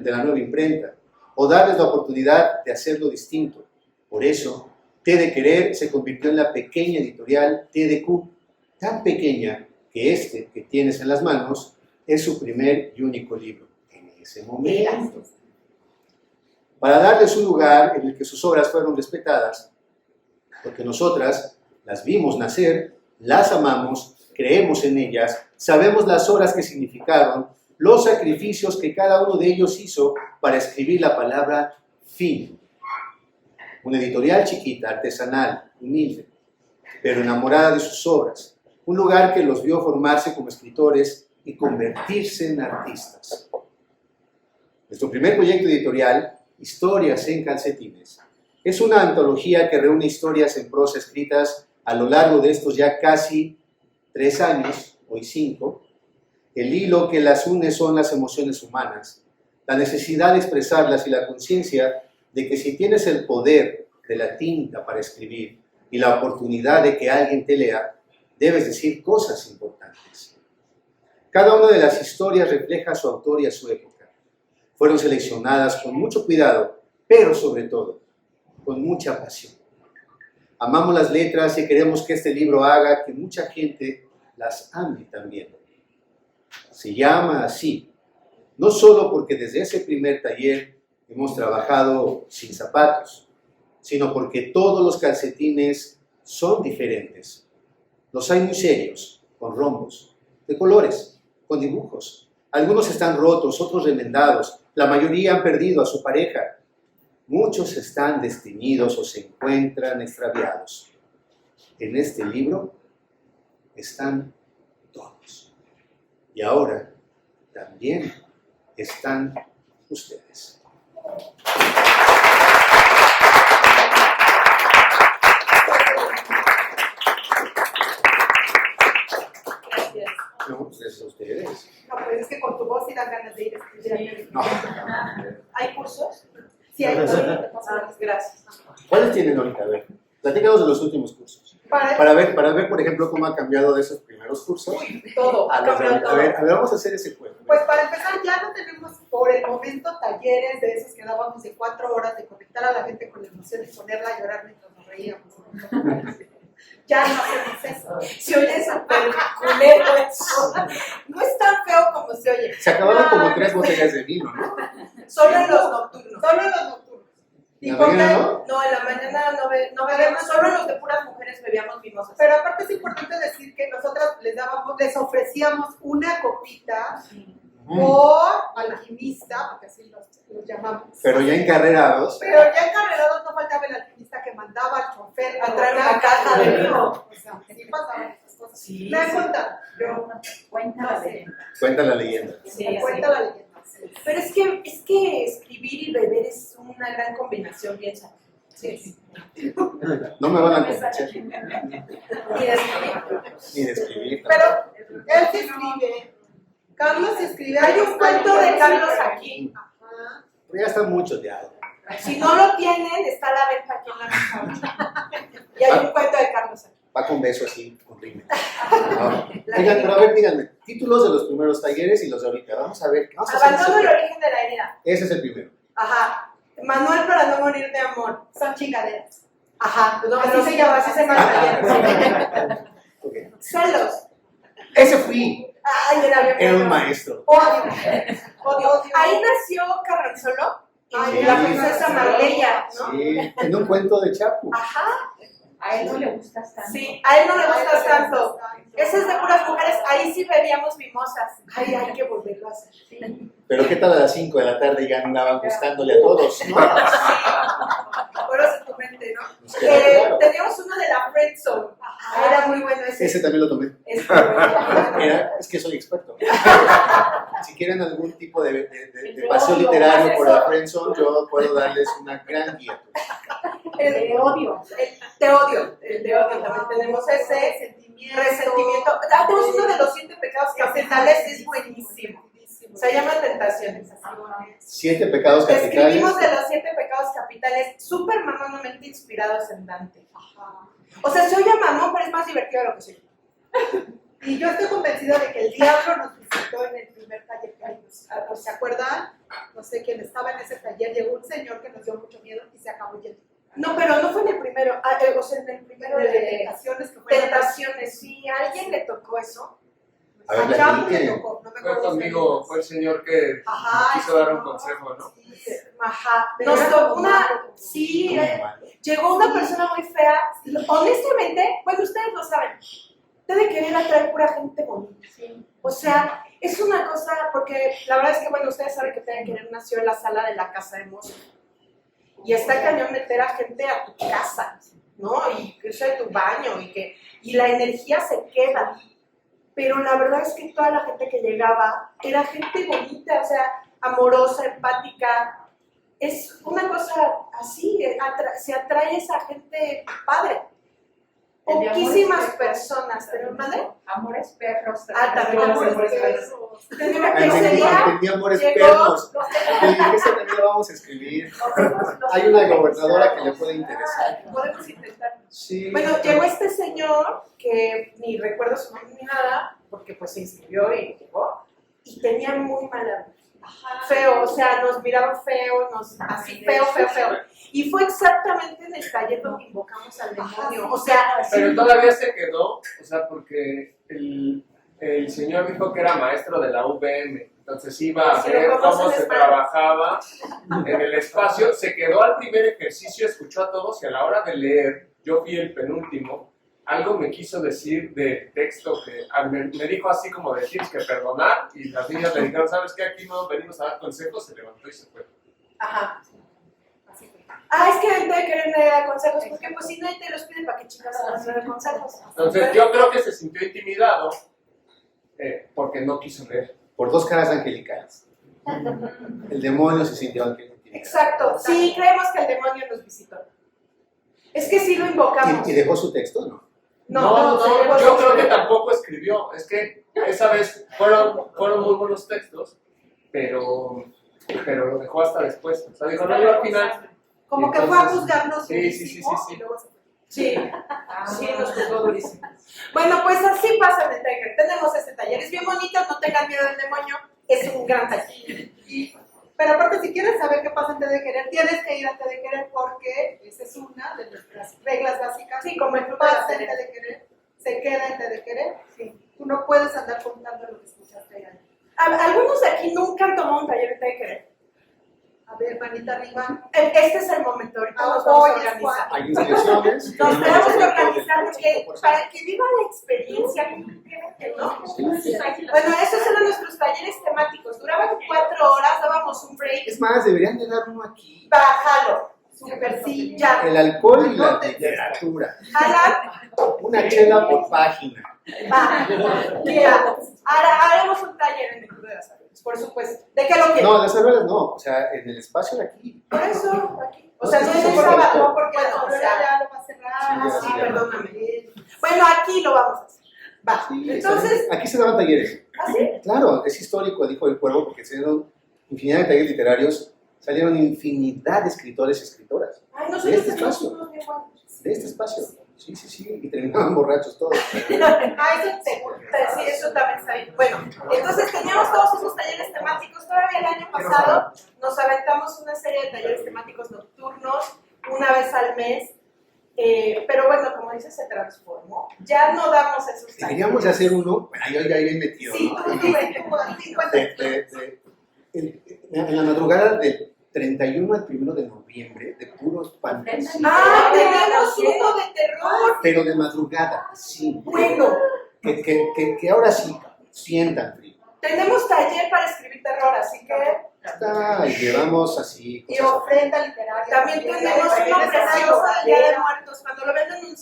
[SPEAKER 1] de la nueva imprenta, o darles la oportunidad de hacerlo distinto. Por eso, T de Querer se convirtió en la pequeña editorial TDQ, tan pequeña que este que tienes en las manos es su primer y único libro en ese momento. Para darles un lugar en el que sus obras fueron respetadas, porque nosotras las vimos nacer, las amamos, creemos en ellas, sabemos las horas que significaron, los sacrificios que cada uno de ellos hizo para escribir la palabra fin. Una editorial chiquita, artesanal, humilde, pero enamorada de sus obras. Un lugar que los vio formarse como escritores y convertirse en artistas. Nuestro primer proyecto editorial, Historias en Calcetines, es una antología que reúne historias en prosa escritas a lo largo de estos ya casi 3 años, hoy 5. El hilo que las une son las emociones humanas, la necesidad de expresarlas y la conciencia de que si tienes el poder de la tinta para escribir y la oportunidad de que alguien te lea, debes decir cosas importantes. Cada una de las historias refleja a su autor y a su época. Fueron seleccionadas con mucho cuidado, pero sobre todo, con mucha pasión. Amamos las letras y queremos que este libro haga que mucha gente las ame también. Se llama así, no solo porque desde ese primer taller hemos trabajado sin zapatos, sino porque todos los calcetines son diferentes. Los hay muy serios, con rombos, de colores, con dibujos. Algunos están rotos, otros remendados. La mayoría han perdido a su pareja. Muchos están desteñidos o se encuentran extraviados. En este libro están todos. Y ahora también están ustedes.
[SPEAKER 2] Gracias.
[SPEAKER 1] No, pues es a ustedes.
[SPEAKER 3] No, pues es que con tu voz sí dan ganas de ir a estudiar.
[SPEAKER 1] No.
[SPEAKER 2] ¿Hay cursos?
[SPEAKER 3] Sí, hay
[SPEAKER 2] Gracias.
[SPEAKER 1] ¿Cuáles tienen ahorita? A ver, platícanos de los últimos cursos. Para ver, por ejemplo, cómo ha cambiado de esos primeros cursos.
[SPEAKER 2] Todo.
[SPEAKER 1] A, los de, a ver, vamos a hacer ese juego.
[SPEAKER 3] Pues para empezar, ya no tenemos por el momento talleres de esos que dábamos de 4 horas de conectar a la gente con la emoción y ponerla a llorar mientras nos reíamos. Ya no hacemos eso.
[SPEAKER 2] Se oye súper culero eso. No es tan feo como se oye.
[SPEAKER 1] Se acabaron como 3 botellas de vino, ¿no?
[SPEAKER 2] Solo en los nocturnos.
[SPEAKER 3] Solo en los nocturnos.
[SPEAKER 1] ¿En la mañana no?
[SPEAKER 2] No, en la mañana no bebemos, solo los de puras mujeres bebíamos mimosas.
[SPEAKER 3] Pero aparte es importante decir que nosotras les ofrecíamos una copita por alquimista, porque así los llamamos.
[SPEAKER 1] Pero ya encarrerados.
[SPEAKER 3] Pero ya encarrerados no faltaba el alquimista que mandaba al chofer
[SPEAKER 2] a traer una caja de vino.
[SPEAKER 3] O sea, sí pasaban esas cosas.
[SPEAKER 2] Sí,
[SPEAKER 3] Me han contado. Yo
[SPEAKER 5] Cuenta
[SPEAKER 1] Cuenta la leyenda.
[SPEAKER 3] cuenta la leyenda.
[SPEAKER 2] Pero es que escribir y beber es una gran combinación, piensa. Sí.
[SPEAKER 1] No me van a convencer.
[SPEAKER 2] Y de escribir.
[SPEAKER 1] Ni de escribir.
[SPEAKER 3] Pero él se escribe. Carlos se escribe.
[SPEAKER 2] Hay un cuento de Carlos aquí.
[SPEAKER 3] Ajá.
[SPEAKER 1] Pero ya está muy choteado.
[SPEAKER 2] Si no lo tienen, está a la venta aquí en la mesa. Y hay un cuento de Carlos aquí.
[SPEAKER 1] Va con beso así, con rime. Oigan, pero a ver, díganme, títulos de los primeros talleres y los de ahorita. Vamos a ver. Vamos a hacer
[SPEAKER 2] Abandono el
[SPEAKER 1] ese.
[SPEAKER 2] origen de la herida.
[SPEAKER 1] Ese es el primero.
[SPEAKER 2] Ajá. Manual para no morir de amor.
[SPEAKER 3] Son chingaderas.
[SPEAKER 2] Ajá. No,
[SPEAKER 3] Así se llama, así se llama.
[SPEAKER 1] Ok.
[SPEAKER 2] Celos.
[SPEAKER 1] Ese fui.
[SPEAKER 2] Ay, era bien.
[SPEAKER 1] Era un
[SPEAKER 2] bueno.
[SPEAKER 1] maestro.
[SPEAKER 3] Odio.
[SPEAKER 2] Ahí nació Carranzolo.
[SPEAKER 3] Ay,
[SPEAKER 2] La
[SPEAKER 1] sí,
[SPEAKER 2] princesa
[SPEAKER 1] sí.
[SPEAKER 2] Marleya, ¿no?
[SPEAKER 1] Sí, en un cuento de Chapu.
[SPEAKER 2] Ajá.
[SPEAKER 5] A él no le gustas tanto.
[SPEAKER 2] Sí, a él no le gusta tanto. Ese es de puras mujeres. Ahí sí bebíamos mimosas. Ay, hay que volverlo a hacer.
[SPEAKER 1] Pero ¿qué tal a las 5 de la tarde ya andaban gustándole a todos? ¿No?
[SPEAKER 2] Ahora se tu mente, ¿no?
[SPEAKER 1] Nos queda claro.
[SPEAKER 2] Tenía teníamos uno de la Friendzone. Era muy bueno ese.
[SPEAKER 1] Ese también lo tomé.
[SPEAKER 2] Es muy bueno.
[SPEAKER 1] Es que soy experto. Si quieren algún tipo de paseo literario por la friendzone, yo puedo darles una gran guía.
[SPEAKER 5] De odio.
[SPEAKER 2] El de odio también tenemos ese. Resentimiento. Tenemos uno de los 7 pecados capitales, es buenísimo. Se llama Tentaciones.
[SPEAKER 1] 7 pecados capitales.
[SPEAKER 2] Escribimos de los 7 pecados capitales, súper mamonamente inspirados en Dante. O sea, se oye mamón, pero es más divertido de lo que soy.
[SPEAKER 3] Y yo estoy convencida de que el diablo nos visitó en el primer taller que vimos. ¿Se acuerdan? No sé quién estaba en ese taller. Llegó un señor que nos dio mucho miedo y se acabó yendo.
[SPEAKER 2] No, pero no fue en el primero. O sea, en el primero
[SPEAKER 3] De
[SPEAKER 2] de
[SPEAKER 3] tentaciones que fue.
[SPEAKER 2] Tentaciones. Sí, ¿a alguien le tocó eso?
[SPEAKER 1] A ver,
[SPEAKER 3] A Chapo le
[SPEAKER 1] platiquen.
[SPEAKER 3] tocó, no me
[SPEAKER 4] Fue
[SPEAKER 3] acuerdo.
[SPEAKER 4] conmigo, fue el señor que
[SPEAKER 3] Ajá,
[SPEAKER 4] quiso dar un
[SPEAKER 3] no.
[SPEAKER 4] consejo, ¿no?
[SPEAKER 2] Ajá.
[SPEAKER 3] Pero
[SPEAKER 2] Nos
[SPEAKER 3] era
[SPEAKER 2] tocó
[SPEAKER 3] como
[SPEAKER 2] una.
[SPEAKER 3] malo.
[SPEAKER 2] Sí,
[SPEAKER 1] Muy mal.
[SPEAKER 2] llegó una persona muy fea. Honestamente, bueno, ustedes lo saben. Debe querer atraer pura gente bonita. O sea, es una cosa, porque la verdad es que, bueno, ustedes saben que Debe Querer nació en la sala de la casa de Mosco. Y está cañón meter a gente a tu casa, ¿no? Y que usa tu baño y la energía se queda. Pero la verdad es que toda la gente que llegaba era gente bonita, o sea, amorosa, empática. Es una cosa así, se atrae esa gente padre.
[SPEAKER 5] El de
[SPEAKER 2] Poquísimas
[SPEAKER 5] Amores Perros.
[SPEAKER 2] personas, ¿te lo mandé?
[SPEAKER 5] Amores perros.
[SPEAKER 2] También
[SPEAKER 3] Amores
[SPEAKER 2] Amores
[SPEAKER 3] Perros.
[SPEAKER 2] Tenía
[SPEAKER 1] Ay,
[SPEAKER 2] ese día
[SPEAKER 1] entendí amores
[SPEAKER 2] llegó,
[SPEAKER 1] perros. Y ese también lo vamos a escribir. Hay una gobernadora que le puede interesar.
[SPEAKER 2] podemos intentar.
[SPEAKER 1] Sí.
[SPEAKER 2] Bueno, llegó este señor que ni recuerdo su nombre ni nada, porque pues se inscribió y llegó, y tenía muy mala vida. Feo, o sea, nos miraban feo, así feo. Y fue exactamente en el taller donde invocamos al demonio. O sea,
[SPEAKER 4] Pero todavía se quedó, o sea, porque el señor dijo que era maestro de la UVM, entonces iba a
[SPEAKER 2] Si
[SPEAKER 4] ver
[SPEAKER 2] lo
[SPEAKER 4] cómo
[SPEAKER 2] conoces,
[SPEAKER 4] se
[SPEAKER 2] es malo.
[SPEAKER 4] trabajaba en el espacio, se quedó al primer ejercicio, escuchó a todos y a la hora de leer, yo fui el penúltimo, algo me quiso decir de texto que me dijo así como de tienes que perdonar y las niñas le dijeron, ¿sabes qué? Aquí no venimos a dar consejos, se levantó y se fue.
[SPEAKER 2] ajá. Es que Debe Querer me da consejos, porque pues si nadie te los pide, ¿para qué chicas vas a dar consejos?
[SPEAKER 4] Entonces yo creo que se sintió intimidado porque no quiso leer.
[SPEAKER 1] Por 2 caras angelicales. El demonio se sintió intimidado.
[SPEAKER 2] Exacto, sí, creemos que el demonio nos visitó. Es que sí lo invocamos.
[SPEAKER 1] ¿Y dejó su texto? No.
[SPEAKER 4] No, yo creo que tampoco escribió. Es que esa vez fueron muy buenos textos, pero lo dejó hasta después. O sea, dijo, no, yo al final.
[SPEAKER 3] Como que fue a juzgarnos
[SPEAKER 4] Sí.
[SPEAKER 3] durísimo y luego se fue.
[SPEAKER 2] Sí, nos jugó durísimo. Bueno, pues así pasa en el taller. Tenemos este taller, es bien bonito, no tengan miedo del demonio, es un gran taller.
[SPEAKER 3] Pero aparte, si quieres saber qué pasa en Debe Querer, tienes que ir a Debe Querer porque esa es una de nuestras reglas básicas.
[SPEAKER 2] Sí, como el club de la
[SPEAKER 3] Pasa en
[SPEAKER 2] Teresa.
[SPEAKER 3] Debe Querer, se queda en Debe Querer.
[SPEAKER 2] Sí.
[SPEAKER 3] Tú no puedes andar contando lo que escuchaste ahí.
[SPEAKER 2] Algunos de aquí nunca han tomado un taller de querer.
[SPEAKER 3] A ver, manita arriba.
[SPEAKER 2] Este es el momento, ahorita nos vamos a
[SPEAKER 3] Hoy es
[SPEAKER 2] organizar.
[SPEAKER 1] Hay inscripciones.
[SPEAKER 2] Nos tenemos que organizar
[SPEAKER 1] Del
[SPEAKER 2] porque
[SPEAKER 1] 5%.
[SPEAKER 2] para que viva la experiencia, ¿no? Bueno, esos eran nuestros talleres temáticos. Duraban 4 horas, dábamos un break.
[SPEAKER 1] Es más, deberían de dar uno aquí.
[SPEAKER 2] Bájalo.
[SPEAKER 3] Super sí,
[SPEAKER 2] Ya.
[SPEAKER 1] El alcohol y la literatura.
[SPEAKER 2] Jalan.
[SPEAKER 1] Una chela por página.
[SPEAKER 2] Va. Ya. Ahora haremos un taller en el Club de las Arenas, por supuesto. ¿De qué lo quieren?
[SPEAKER 1] No, las arruelas no. O sea, en el espacio de aquí.
[SPEAKER 2] Por eso, aquí. O sea, no es
[SPEAKER 1] Sí,
[SPEAKER 2] el
[SPEAKER 1] sí,
[SPEAKER 2] sábado,
[SPEAKER 1] sí.
[SPEAKER 2] porque
[SPEAKER 3] Bueno,
[SPEAKER 2] bueno,
[SPEAKER 3] o sea, ya lo va a cerrar.
[SPEAKER 1] Sí,
[SPEAKER 2] sí,
[SPEAKER 1] ya.
[SPEAKER 2] perdóname. Bueno, aquí lo vamos a hacer. Va. Entonces,
[SPEAKER 1] Aquí se daban talleres.
[SPEAKER 2] ¿así?
[SPEAKER 1] Claro, es histórico, dijo el Cuervo, porque se dieron infinidad de talleres literarios, salieron infinidad de escritores y escritoras
[SPEAKER 2] Ay,
[SPEAKER 1] de
[SPEAKER 2] nosotros
[SPEAKER 1] este
[SPEAKER 2] tenemos
[SPEAKER 1] espacio,
[SPEAKER 2] unos bien buenos.
[SPEAKER 1] de este espacio. Sí, y terminaban borrachos todos.
[SPEAKER 2] Eso seguro. Sí, eso también está bien. Bueno, entonces teníamos todos esos talleres temáticos. Todavía el año pasado nos aventamos una serie de talleres temáticos nocturnos, una vez al mes. Pero bueno, como dices, se transformó. Ya no damos esos talleres.
[SPEAKER 1] Deberíamos de hacer uno, bueno, yo ya bien metido,
[SPEAKER 2] Sí,
[SPEAKER 1] ¿no?
[SPEAKER 2] tú dime,
[SPEAKER 1] En la madrugada del 31 al 1 de noviembre, de puros fantasías.
[SPEAKER 2] tenemos uno de terror.
[SPEAKER 1] Pero de madrugada, sí.
[SPEAKER 2] Bueno,
[SPEAKER 1] Que ahora sí sientan frío.
[SPEAKER 2] tenemos taller para escribir terror, así que
[SPEAKER 1] Está, y llevamos así.
[SPEAKER 3] Y
[SPEAKER 1] cosas.
[SPEAKER 3] ofrenda literaria.
[SPEAKER 2] también tenemos una preciosa del Día de Muertos. Cuando lo venden en un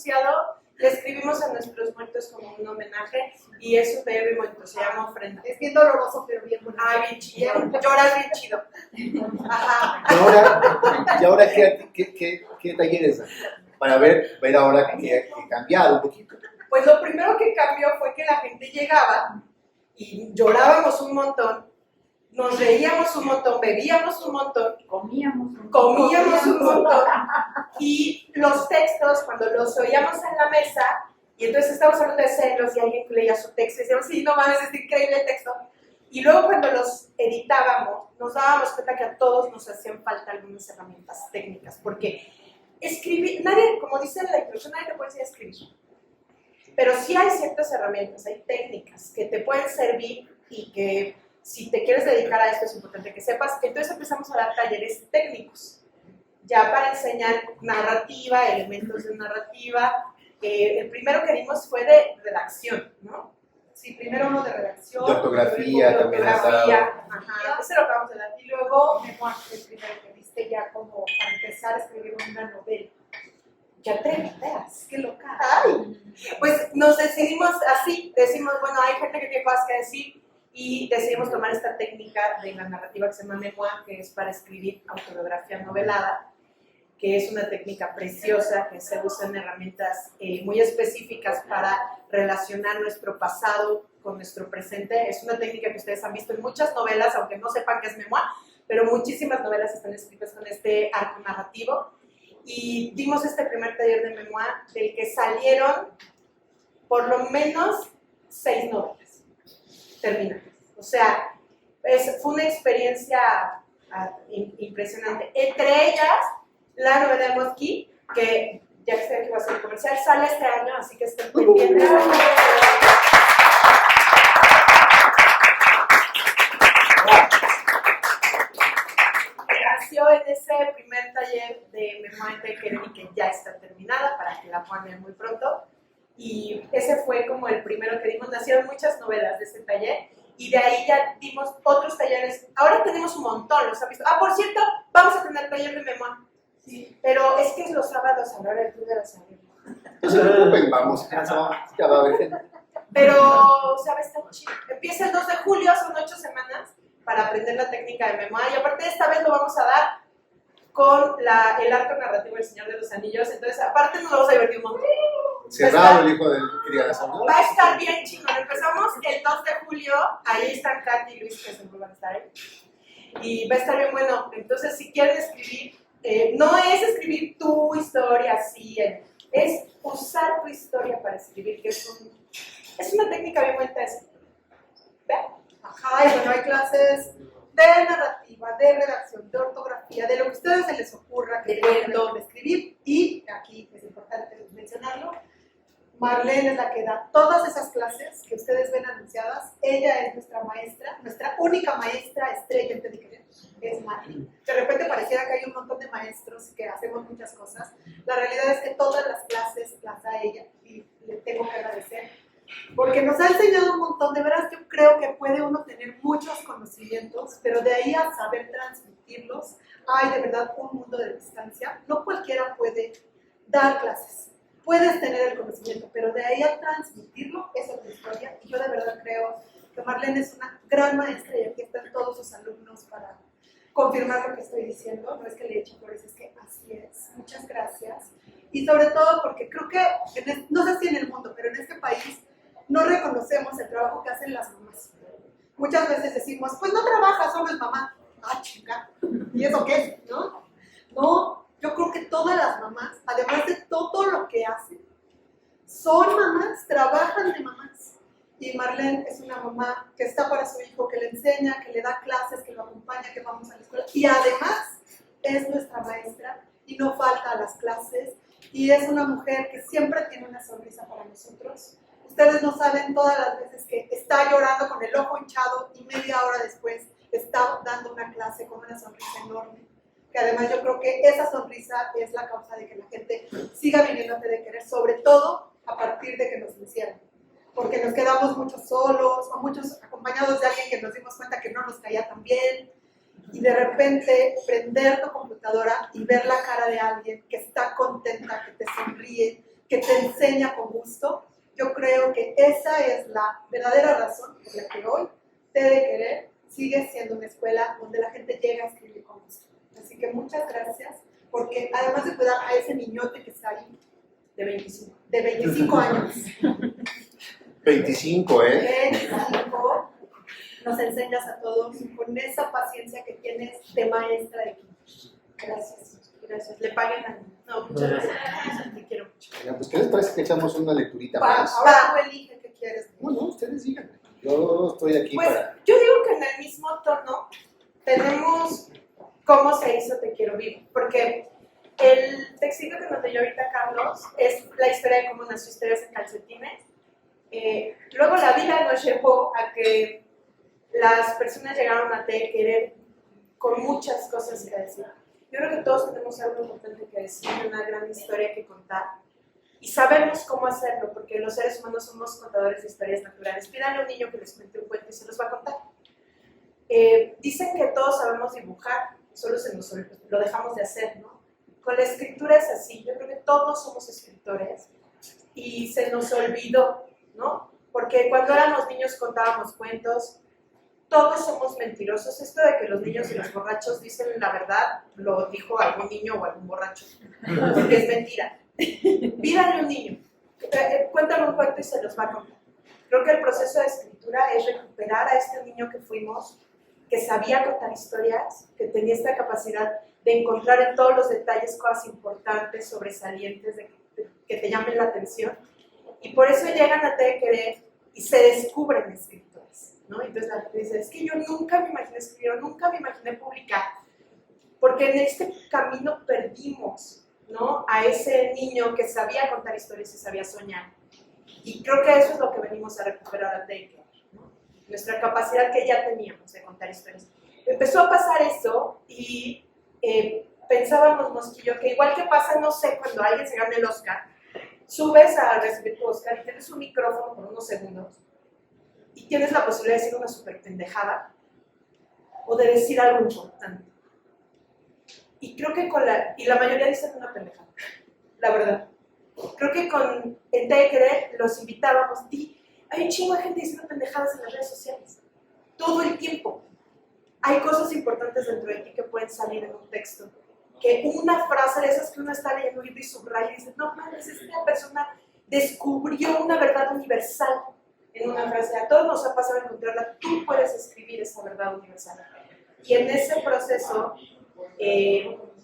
[SPEAKER 2] le escribimos a nuestros muertos como un homenaje y es súper hermoso, se llama Ofrenda.
[SPEAKER 3] Es bien doloroso, pero bien bonito.
[SPEAKER 2] Ah, bien chido, lloras bien chido. Ajá.
[SPEAKER 1] Y ahora ¿qué talleres dan? Para ver ahora que ha cambiado un poquito.
[SPEAKER 2] Pues lo primero que cambió fue que la gente llegaba y llorábamos un montón, nos reíamos un montón, bebíamos un montón, comíamos un montón y los textos, cuando los oíamos en la mesa, y entonces estábamos hablando de celos y alguien leía su texto y decíamos, sí, no mames, es increíble el texto. Y luego cuando los editábamos, nos dábamos cuenta que a todos nos hacían falta algunas herramientas técnicas, porque escribir, nadie, como dice la introducción, nadie te puede enseñar a escribir. Pero sí hay ciertas herramientas, hay técnicas que te pueden servir y que si te quieres dedicar a esto es importante que sepas. Entonces empezamos a dar talleres técnicos, ya para enseñar narrativa, elementos de narrativa. El primero que dimos fue de redacción, ¿no?
[SPEAKER 3] Sí, primero uno de redacción.
[SPEAKER 1] De ortografía también has dado.
[SPEAKER 2] Ajá, ese lo acabamos de dar.
[SPEAKER 3] Y luego memoir, el primero que viste ya como para empezar a escribir una novela.
[SPEAKER 2] Ya te veas.
[SPEAKER 3] Qué loca.
[SPEAKER 2] Ay, pues nos decidimos así, decimos, bueno, hay gente que tiene cosas que decir y decidimos tomar esta técnica de la narrativa que se llama memoir, que es para escribir autobiografía novelada, que es una técnica preciosa que se usa en herramientas muy específicas para relacionar nuestro pasado con nuestro presente. Es una técnica que ustedes han visto en muchas novelas, aunque no sepan qué es memoir, pero muchísimas novelas están escritas con este arco narrativo. Y dimos este primer taller de memoir del que salieron por lo menos 6 novelas terminadas. O sea, fue una experiencia impresionante. Entre ellas, la novela de Mosqui, que ya que sé que va a ser comercial, sale este año, así que estén pendientes. Nació en ese primer taller de Memoir de Kennedy, que ya está terminada, para que la puedan ver muy pronto. Y ese fue como el primero que dimos. Nacieron muchas novelas de ese taller. Y de ahí ya dimos otros talleres. Ahora tenemos un montón, ¿los han visto? Ah, por cierto, vamos a tener taller de memoir. Sí. Pero es que es los sábados a la hora del club de la salud.
[SPEAKER 1] No se preocupen, vamos, ya va a haber gente.
[SPEAKER 2] Pero, ¿sabes? Está chido. Empieza el 2 de julio, son 8 semanas para aprender la técnica de memoir. Y aparte, esta vez lo vamos a dar con el arco narrativo del Señor de los Anillos. Entonces, aparte, nos vamos a divertir un montón.
[SPEAKER 1] Cerrado el hijo del criado.
[SPEAKER 2] Va a estar bien chingón. Empezamos el 2 de julio. Ahí están Katy y Luis, que seguro van a estar ahí. Y va a estar bien bueno. Entonces, si quieren escribir, no es escribir tu historia así, es usar tu historia para escribir, que es una técnica bien buena. ¿Ve?
[SPEAKER 3] Ajá, y bueno, hay clases de narrativa, de redacción, de ortografía, de lo que a ustedes se les ocurra que tienen que escribir. Y aquí es importante mencionarlo, Marlene es la que da todas esas clases que ustedes ven anunciadas. Ella es nuestra maestra, nuestra única maestra estrella en Tediquerer, es Marlene. De repente pareciera que hay un montón de maestros que hacemos muchas cosas. La realidad es que todas las clases las da ella y le tengo que agradecer. Porque nos ha enseñado un montón, de veras yo creo que puede uno tener muchos conocimientos, pero de ahí a saber transmitirlos, hay de verdad un mundo de distancia. No cualquiera puede dar clases. Puedes tener el conocimiento, pero de ahí a transmitirlo es otra historia. Y yo de verdad creo que Marlene es una gran maestra y aquí están todos sus alumnos para confirmar lo que estoy diciendo. No es que le eche flores, es que así es. Muchas gracias. Y sobre todo porque creo que, no sé si en el mundo, pero en este país no reconocemos el trabajo que hacen las mamás. Muchas veces decimos, pues no trabaja, solo es mamá. Ah, chica, ¿y eso qué? ¿No? No. Yo creo que todas las mamás, además de todo lo que hacen, son mamás, trabajan de mamás. Y Marlene es una mamá que está para su hijo, que le enseña, que le da clases, que lo acompaña, que vamos a la escuela. Y además es nuestra maestra y no falta a las clases. Y es una mujer que siempre tiene una sonrisa para nosotros. Ustedes no saben todas las veces que está llorando con el ojo hinchado y media hora después está dando una clase con una sonrisa enorme. Que además yo creo que esa sonrisa es la causa de que la gente siga viniendo a Tediquerer, sobre todo a partir de que nos encierran. Porque nos quedamos muchos solos, o muchos acompañados de alguien que nos dimos cuenta que no nos caía tan bien, y de repente prender tu computadora y ver la cara de alguien que está contenta, que te sonríe, que te enseña con gusto. Yo creo que esa es la verdadera razón por la que hoy Té de Querer sigue siendo una escuela donde la gente llega a escribir con gusto. Así que muchas gracias, porque además de cuidar a ese niñote que está ahí,
[SPEAKER 2] De 25.
[SPEAKER 3] de 25 años,
[SPEAKER 1] 25, ¿eh?
[SPEAKER 3] 25, nos enseñas a todos con esa paciencia que tienes de maestra de química. Gracias.
[SPEAKER 2] Gracias. Le paguen a mí. No, muchas gracias. Te quiero mucho.
[SPEAKER 1] Oigan, pues, ¿qué les parece que echamos una lecturita
[SPEAKER 3] Va,
[SPEAKER 1] más?
[SPEAKER 3] ahora tú elige qué quieres.
[SPEAKER 1] No, ustedes díganme. Yo estoy aquí
[SPEAKER 2] Pues
[SPEAKER 1] para...
[SPEAKER 2] yo digo que en el mismo tono tenemos cómo se hizo Te Quiero Vivo, porque el textito que nos leyó ahorita Carlos es la historia de cómo nació Historias en Calcetines. Luego la vida nos llevó a que las personas llegaron a Te de Querer con muchas cosas que decir. Yo creo que todos tenemos algo importante que decir, una gran historia que contar. Y sabemos cómo hacerlo, porque los seres humanos somos contadores de historias naturales. Pídanle a un niño que les cuente un cuento y se los va a contar. Dicen que todos sabemos dibujar, solo lo dejamos de hacer, ¿no? Con la escritura es así, yo creo que todos somos escritores y se nos olvidó, ¿no? Porque cuando éramos niños contábamos cuentos, todos somos mentirosos. Esto de que los niños y los borrachos dicen la verdad, lo dijo algún niño o algún borracho, porque es mentira. Pídanle a un niño, cuéntame un cuento y se los va a contar. Creo que el proceso de escritura es recuperar a este niño que fuimos, que sabía contar historias, que tenía esta capacidad de encontrar en todos los detalles cosas importantes, sobresalientes, que te llamen la atención. Y por eso llegan a Te de Querer y se descubren escritores, ¿no? Entonces la gente dice, es que yo nunca me imaginé escribir, nunca me imaginé publicar, porque en este camino perdimos, ¿no? A ese niño que sabía contar historias y sabía soñar. Y creo que eso es lo que venimos a recuperar a Te de Querer, ¿no? Nuestra capacidad que ya teníamos de contar historias. Empezó a pasar eso y pensábamos Mosquillo que igual que pasa, no sé, cuando alguien se gana el Oscar, subes a recibir tu Oscar y tienes un micrófono por unos segundos y tienes la posibilidad de decir una súper pendejada o de decir algo importante. Y creo que la mayoría dicen una pendejada, la verdad. Creo que en Te de Querer los invitábamos, hay un chingo de gente diciendo pendejadas en las redes sociales, todo el tiempo. Hay cosas importantes dentro de ti que pueden salir en un texto, que una frase de esas que uno está leyendo y subraya y dice, no mames, esta persona descubrió una verdad universal en una frase. A todos nos ha pasado encontrarla, tú puedes escribir esa verdad universal. Y en ese proceso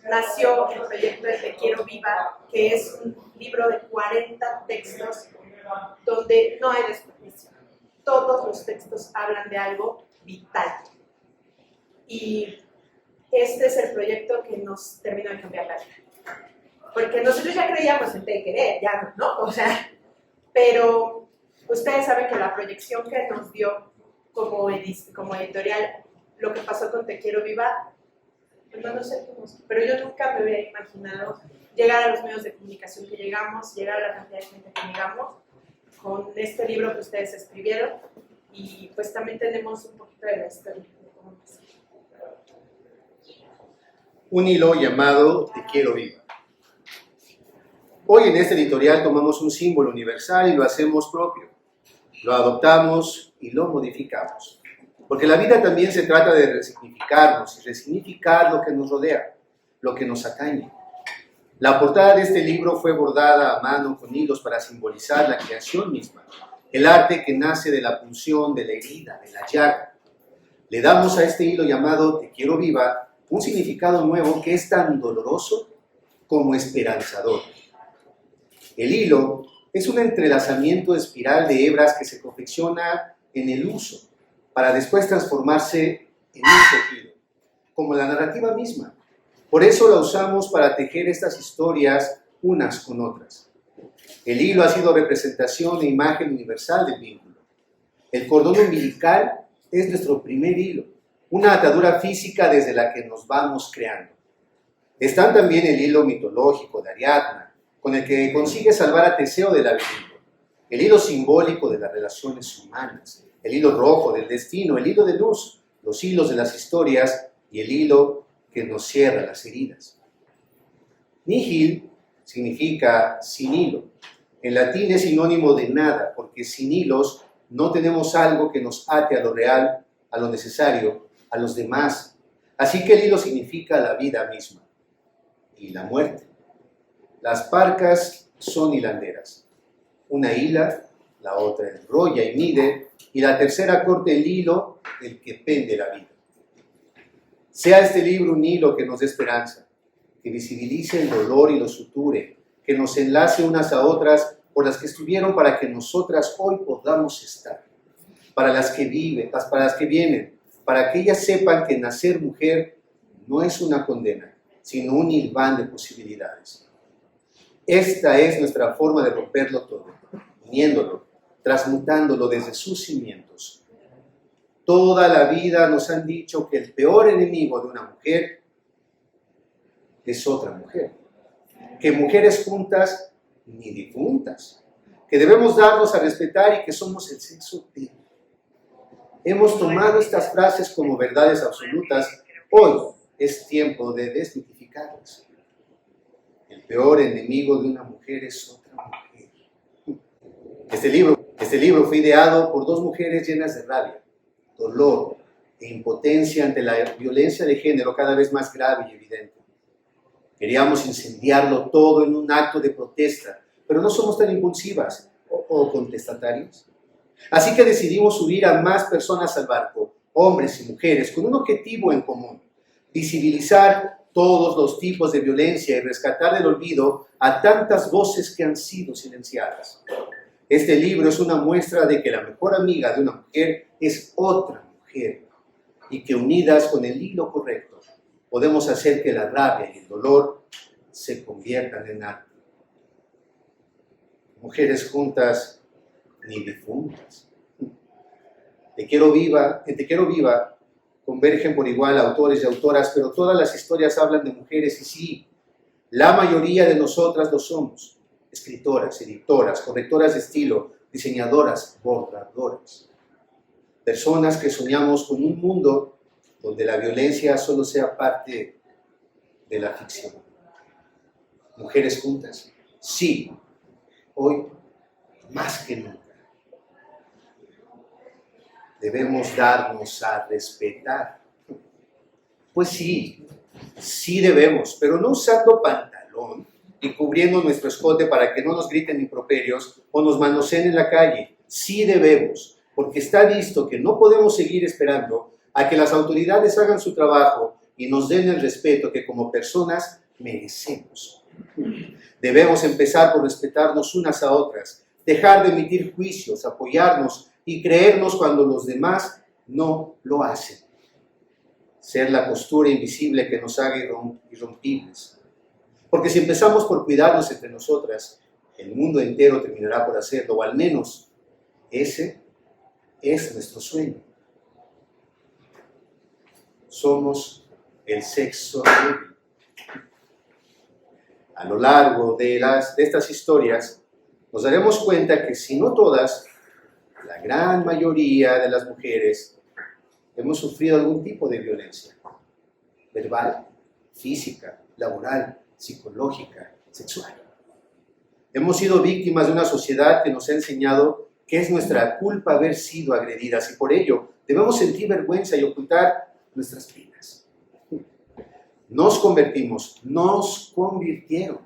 [SPEAKER 2] nació el proyecto de Te Quiero Viva, que es un libro de 40 textos donde no hay desperdicio. Todos los textos hablan de algo vital. Y este es el proyecto que nos terminó de cambiar la vida. Porque nosotros ya creíamos en Te de Querer, ya no, o sea, pero ustedes saben que la proyección que nos dio como editorial, lo que pasó con Te Quiero Viva, no lo sentimos, pero yo nunca me hubiera imaginado llegar a los medios de comunicación que llegamos, llegar a la cantidad de gente que llegamos con este libro que ustedes escribieron, y pues también tenemos un poquito de la historia de cómo empezó.
[SPEAKER 1] Un hilo llamado Te Quiero Viva. Hoy en este editorial tomamos un símbolo universal y lo hacemos propio. Lo adoptamos y lo modificamos. Porque la vida también se trata de resignificarnos y resignificar lo que nos rodea, lo que nos atañe. La portada de este libro fue bordada a mano con hilos para simbolizar la creación misma, el arte que nace de la punción, de la herida, de la llaga. Le damos a este hilo llamado Te Quiero Viva un significado nuevo que es tan doloroso como esperanzador. El hilo es un entrelazamiento espiral de hebras que se confecciona en el uso, para después transformarse en un tejido, como la narrativa misma. Por eso la usamos para tejer estas historias unas con otras. El hilo ha sido representación e imagen universal del vínculo. El cordón umbilical es nuestro primer hilo, una atadura física desde la que nos vamos creando. Están también el hilo mitológico de Ariadna, con el que consigue salvar a Teseo del laberinto, el hilo simbólico de las relaciones humanas, el hilo rojo del destino, el hilo de luz, los hilos de las historias y el hilo que nos cierra las heridas. Nihil significa sin hilo, En latín es sinónimo de nada, porque sin hilos no tenemos algo que nos ate a lo real, a lo necesario, a los demás. Así que el hilo significa la vida misma y la muerte. Las parcas son hilanderas. Una hila, la otra enrolla y mide, y la tercera corta el hilo del que pende la vida. Sea este libro un hilo que nos dé esperanza, que visibilice el dolor y lo suture, que nos enlace unas a otras por las que estuvieron para que nosotras hoy podamos estar, para las que viven, para las que vienen, para que ellas sepan que nacer mujer no es una condena, sino un hilván de posibilidades. Esta es nuestra forma de romperlo todo, uniéndolo, transmutándolo desde sus cimientos. Toda la vida nos han dicho que el peor enemigo de una mujer es otra mujer, que mujeres juntas ni difuntas, que debemos darnos a respetar y que somos el sexo débil. Hemos tomado estas frases como verdades absolutas. Hoy es tiempo de desmitificarlas. El peor enemigo de una mujer es otra mujer. Este libro fue ideado por dos mujeres llenas de rabia, dolor e impotencia ante la violencia de género cada vez más grave y evidente. Queríamos incendiarlo todo en un acto de protesta, pero no somos tan impulsivas o contestatarias. Así que decidimos subir a más personas al barco, hombres y mujeres, con un objetivo en común: visibilizar todos los tipos de violencia y rescatar del olvido a tantas voces que han sido silenciadas. Este libro es una muestra de que la mejor amiga de una mujer es otra mujer y que unidas con el hilo correcto podemos hacer que la rabia y el dolor se conviertan en arte. Mujeres juntas ni difuntas. Te quiero viva convergen por igual autores y autoras, pero todas las historias hablan de mujeres y sí, la mayoría de nosotras lo somos. Escritoras, editoras, correctoras de estilo, diseñadoras, bordadoras. Personas que soñamos con un mundo donde la violencia solo sea parte de la ficción. Mujeres juntas, sí, hoy más que nunca. Debemos darnos a respetar. Pues sí, sí debemos, pero no usando pantalón y cubriendo nuestro escote para que no nos griten improperios o nos manoseen en la calle. Sí debemos, porque está visto que no podemos seguir esperando a que las autoridades hagan su trabajo y nos den el respeto que como personas merecemos. Debemos empezar por respetarnos unas a otras, dejar de emitir juicios, apoyarnos y creernos cuando los demás no lo hacen. Ser la costura invisible que nos haga irrompibles. Porque si empezamos por cuidarnos entre nosotras, el mundo entero terminará por hacerlo, o al menos ese es nuestro sueño. Somos el sexo débil. A lo largo de estas historias, nos daremos cuenta que si no todas, la gran mayoría de las mujeres hemos sufrido algún tipo de violencia, verbal, física, laboral, psicológica, sexual. Hemos sido víctimas de una sociedad que nos ha enseñado que es nuestra culpa haber sido agredidas y por ello debemos sentir vergüenza y ocultar nuestras penas. Nos convirtieron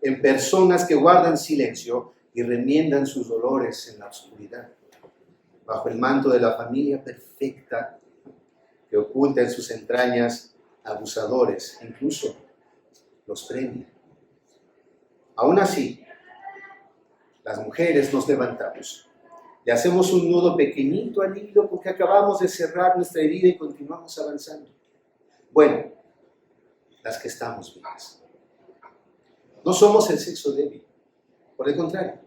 [SPEAKER 1] en personas que guardan silencio y remiendan sus dolores en la oscuridad, bajo el manto de la familia perfecta que oculta en sus entrañas abusadores, incluso los premia. Aún así, las mujeres nos levantamos, le hacemos un nudo pequeñito al hilo porque acabamos de cerrar nuestra herida y continuamos avanzando. Bueno, las que estamos vivas. No somos el sexo débil, por el contrario,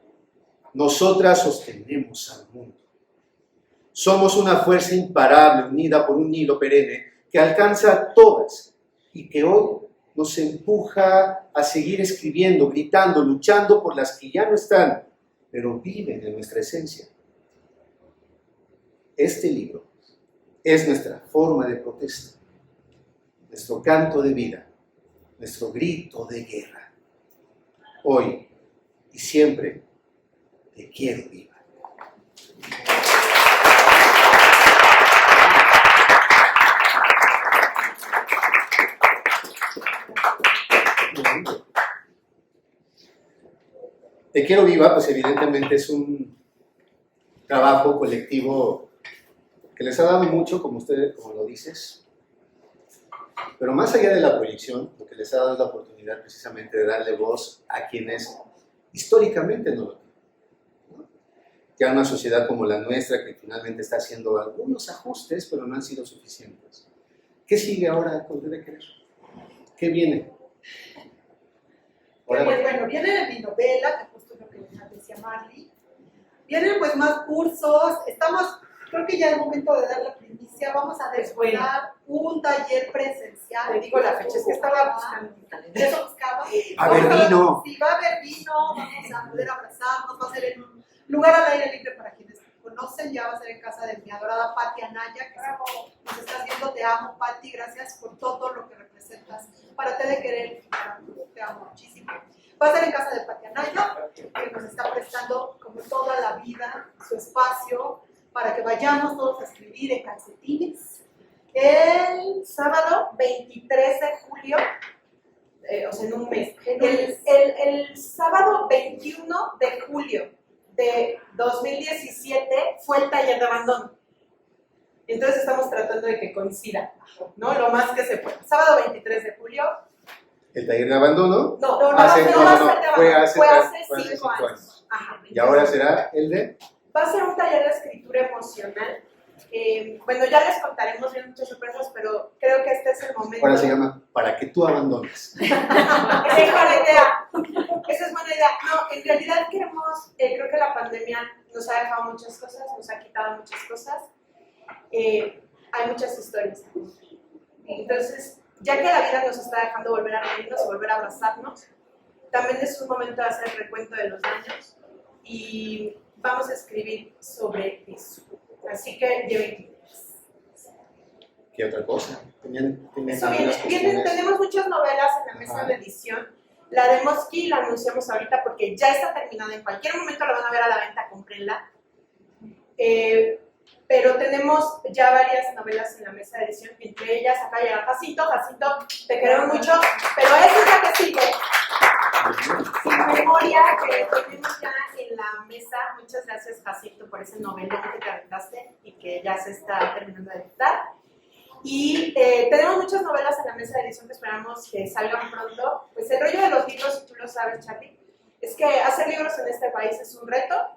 [SPEAKER 1] nosotras sostenemos al mundo. Somos una fuerza imparable unida por un hilo perenne que alcanza a todas y que hoy nos empuja a seguir escribiendo, gritando, luchando por las que ya no están, pero viven en nuestra esencia. Este libro es nuestra forma de protesta, nuestro canto de vida, nuestro grito de guerra. Hoy y siempre te quiero viva. Te quiero viva, pues evidentemente es un trabajo colectivo que les ha dado mucho, como lo dices, pero más allá de la proyección, lo que les ha dado es la oportunidad precisamente de darle voz a quienes históricamente no lo tienen, ¿no? Ya una sociedad como la nuestra, que finalmente está haciendo algunos ajustes, pero no han sido suficientes. ¿Qué sigue ahora con Te de Querer? ¿Qué viene?
[SPEAKER 3] Pues bueno, viene mi novela, que justo lo que decía Marley. Vienen pues más cursos. Creo que ya es momento de dar la primicia. Vamos a desvelar un taller presencial.
[SPEAKER 2] Te digo la fecha, es que estaba buscando mi calendario.
[SPEAKER 3] Eso buscaba.
[SPEAKER 1] A ver, vino.
[SPEAKER 3] Sí, va a haber vino, vamos a poder abrazarnos, va a ser en un lugar al aire libre para quienes conocen, ya va a ser en casa de mi adorada Pati Anaya, que nos estás viendo, te amo Pati, gracias por todo lo que representas para Te de Querer, te amo muchísimo. Va a ser en casa de Pati Anaya, que nos está prestando como toda la vida su espacio para que vayamos todos a escribir en calcetines.
[SPEAKER 2] El sábado 23 de julio, o sea, en un mes. El sábado 21 de julio de 2017 fue el taller de abandono. Entonces estamos tratando de que coincida, ¿no? Lo más que se pueda. Sábado 23 de julio.
[SPEAKER 1] ¿El taller de abandono?
[SPEAKER 2] No va a ser de abandono. Fue hace 5
[SPEAKER 1] 5
[SPEAKER 2] años. Ajá.
[SPEAKER 1] ¿Y ahora será el de?
[SPEAKER 2] Va a ser un taller de escritura emocional. Bueno, ya les contaremos bien muchas sorpresas, pero creo que este es el momento.
[SPEAKER 1] Ahora se llama Para que tú abandones.
[SPEAKER 2] Esa es buena idea. Esa es buena idea. No, en realidad queremos, creo que la pandemia nos ha dejado muchas cosas, nos ha quitado muchas cosas. Hay muchas historias. Entonces, ya que la vida nos está dejando volver a reírnos y volver a abrazarnos, también es un momento de hacer el recuento de los daños y vamos a escribir sobre eso. Así que lleven ideas.
[SPEAKER 1] ¿Qué otra cosa?
[SPEAKER 2] Eso viene, tenemos muchas novelas en la mesa de edición. La de Mosqui la anunciamos ahorita porque ya está terminada. En cualquier momento la van a ver a la venta, cómprenla. Pero tenemos ya varias novelas en la mesa de edición, entre ellas acá llega Jacinto, te queremos mucho, pero esa es la que sigue. Sin memoria, que tenemos ya en la mesa. Muchas gracias, Jacinto, por ese novelón que te aventaste y que ya se está terminando de editar. Y tenemos muchas novelas en la mesa de edición que esperamos que salgan pronto. Pues el rollo de los libros, si tú lo sabes, Charlie, es que hacer libros en este país es un reto.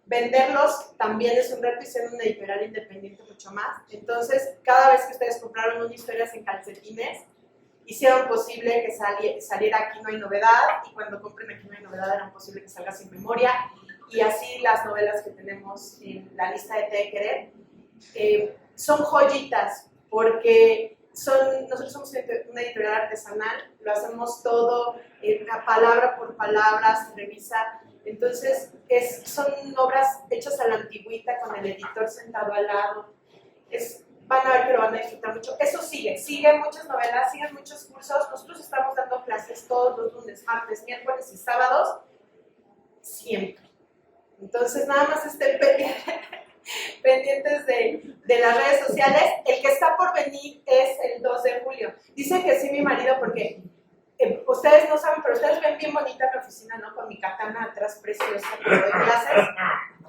[SPEAKER 2] Venderlos también es un reto y ser una editorial independiente mucho más. Entonces, cada vez que ustedes compraron una historia en calcetines, hicieron posible que saliera Aquí no hay novedad, y cuando compren Aquí no hay novedad era posible que salga Sin memoria, y así las novelas que tenemos en la lista de Te de Querer son joyitas, porque nosotros somos una editorial artesanal, lo hacemos todo palabra por palabra, se revisa. Entonces, son obras hechas a la antigüita, con el editor sentado al lado. Van a ver que lo van a disfrutar mucho. Eso siguen muchas novelas, siguen muchos cursos. Nosotros estamos dando clases todos los lunes, martes, miércoles y sábados, siempre. Entonces, nada más estén pendientes de las redes sociales. El que está por venir es el 2 de julio. Dice que sí mi marido, porque ustedes no saben, pero ustedes ven bien bonita mi oficina, ¿no? Con mi katana atrás preciosa que doy clases.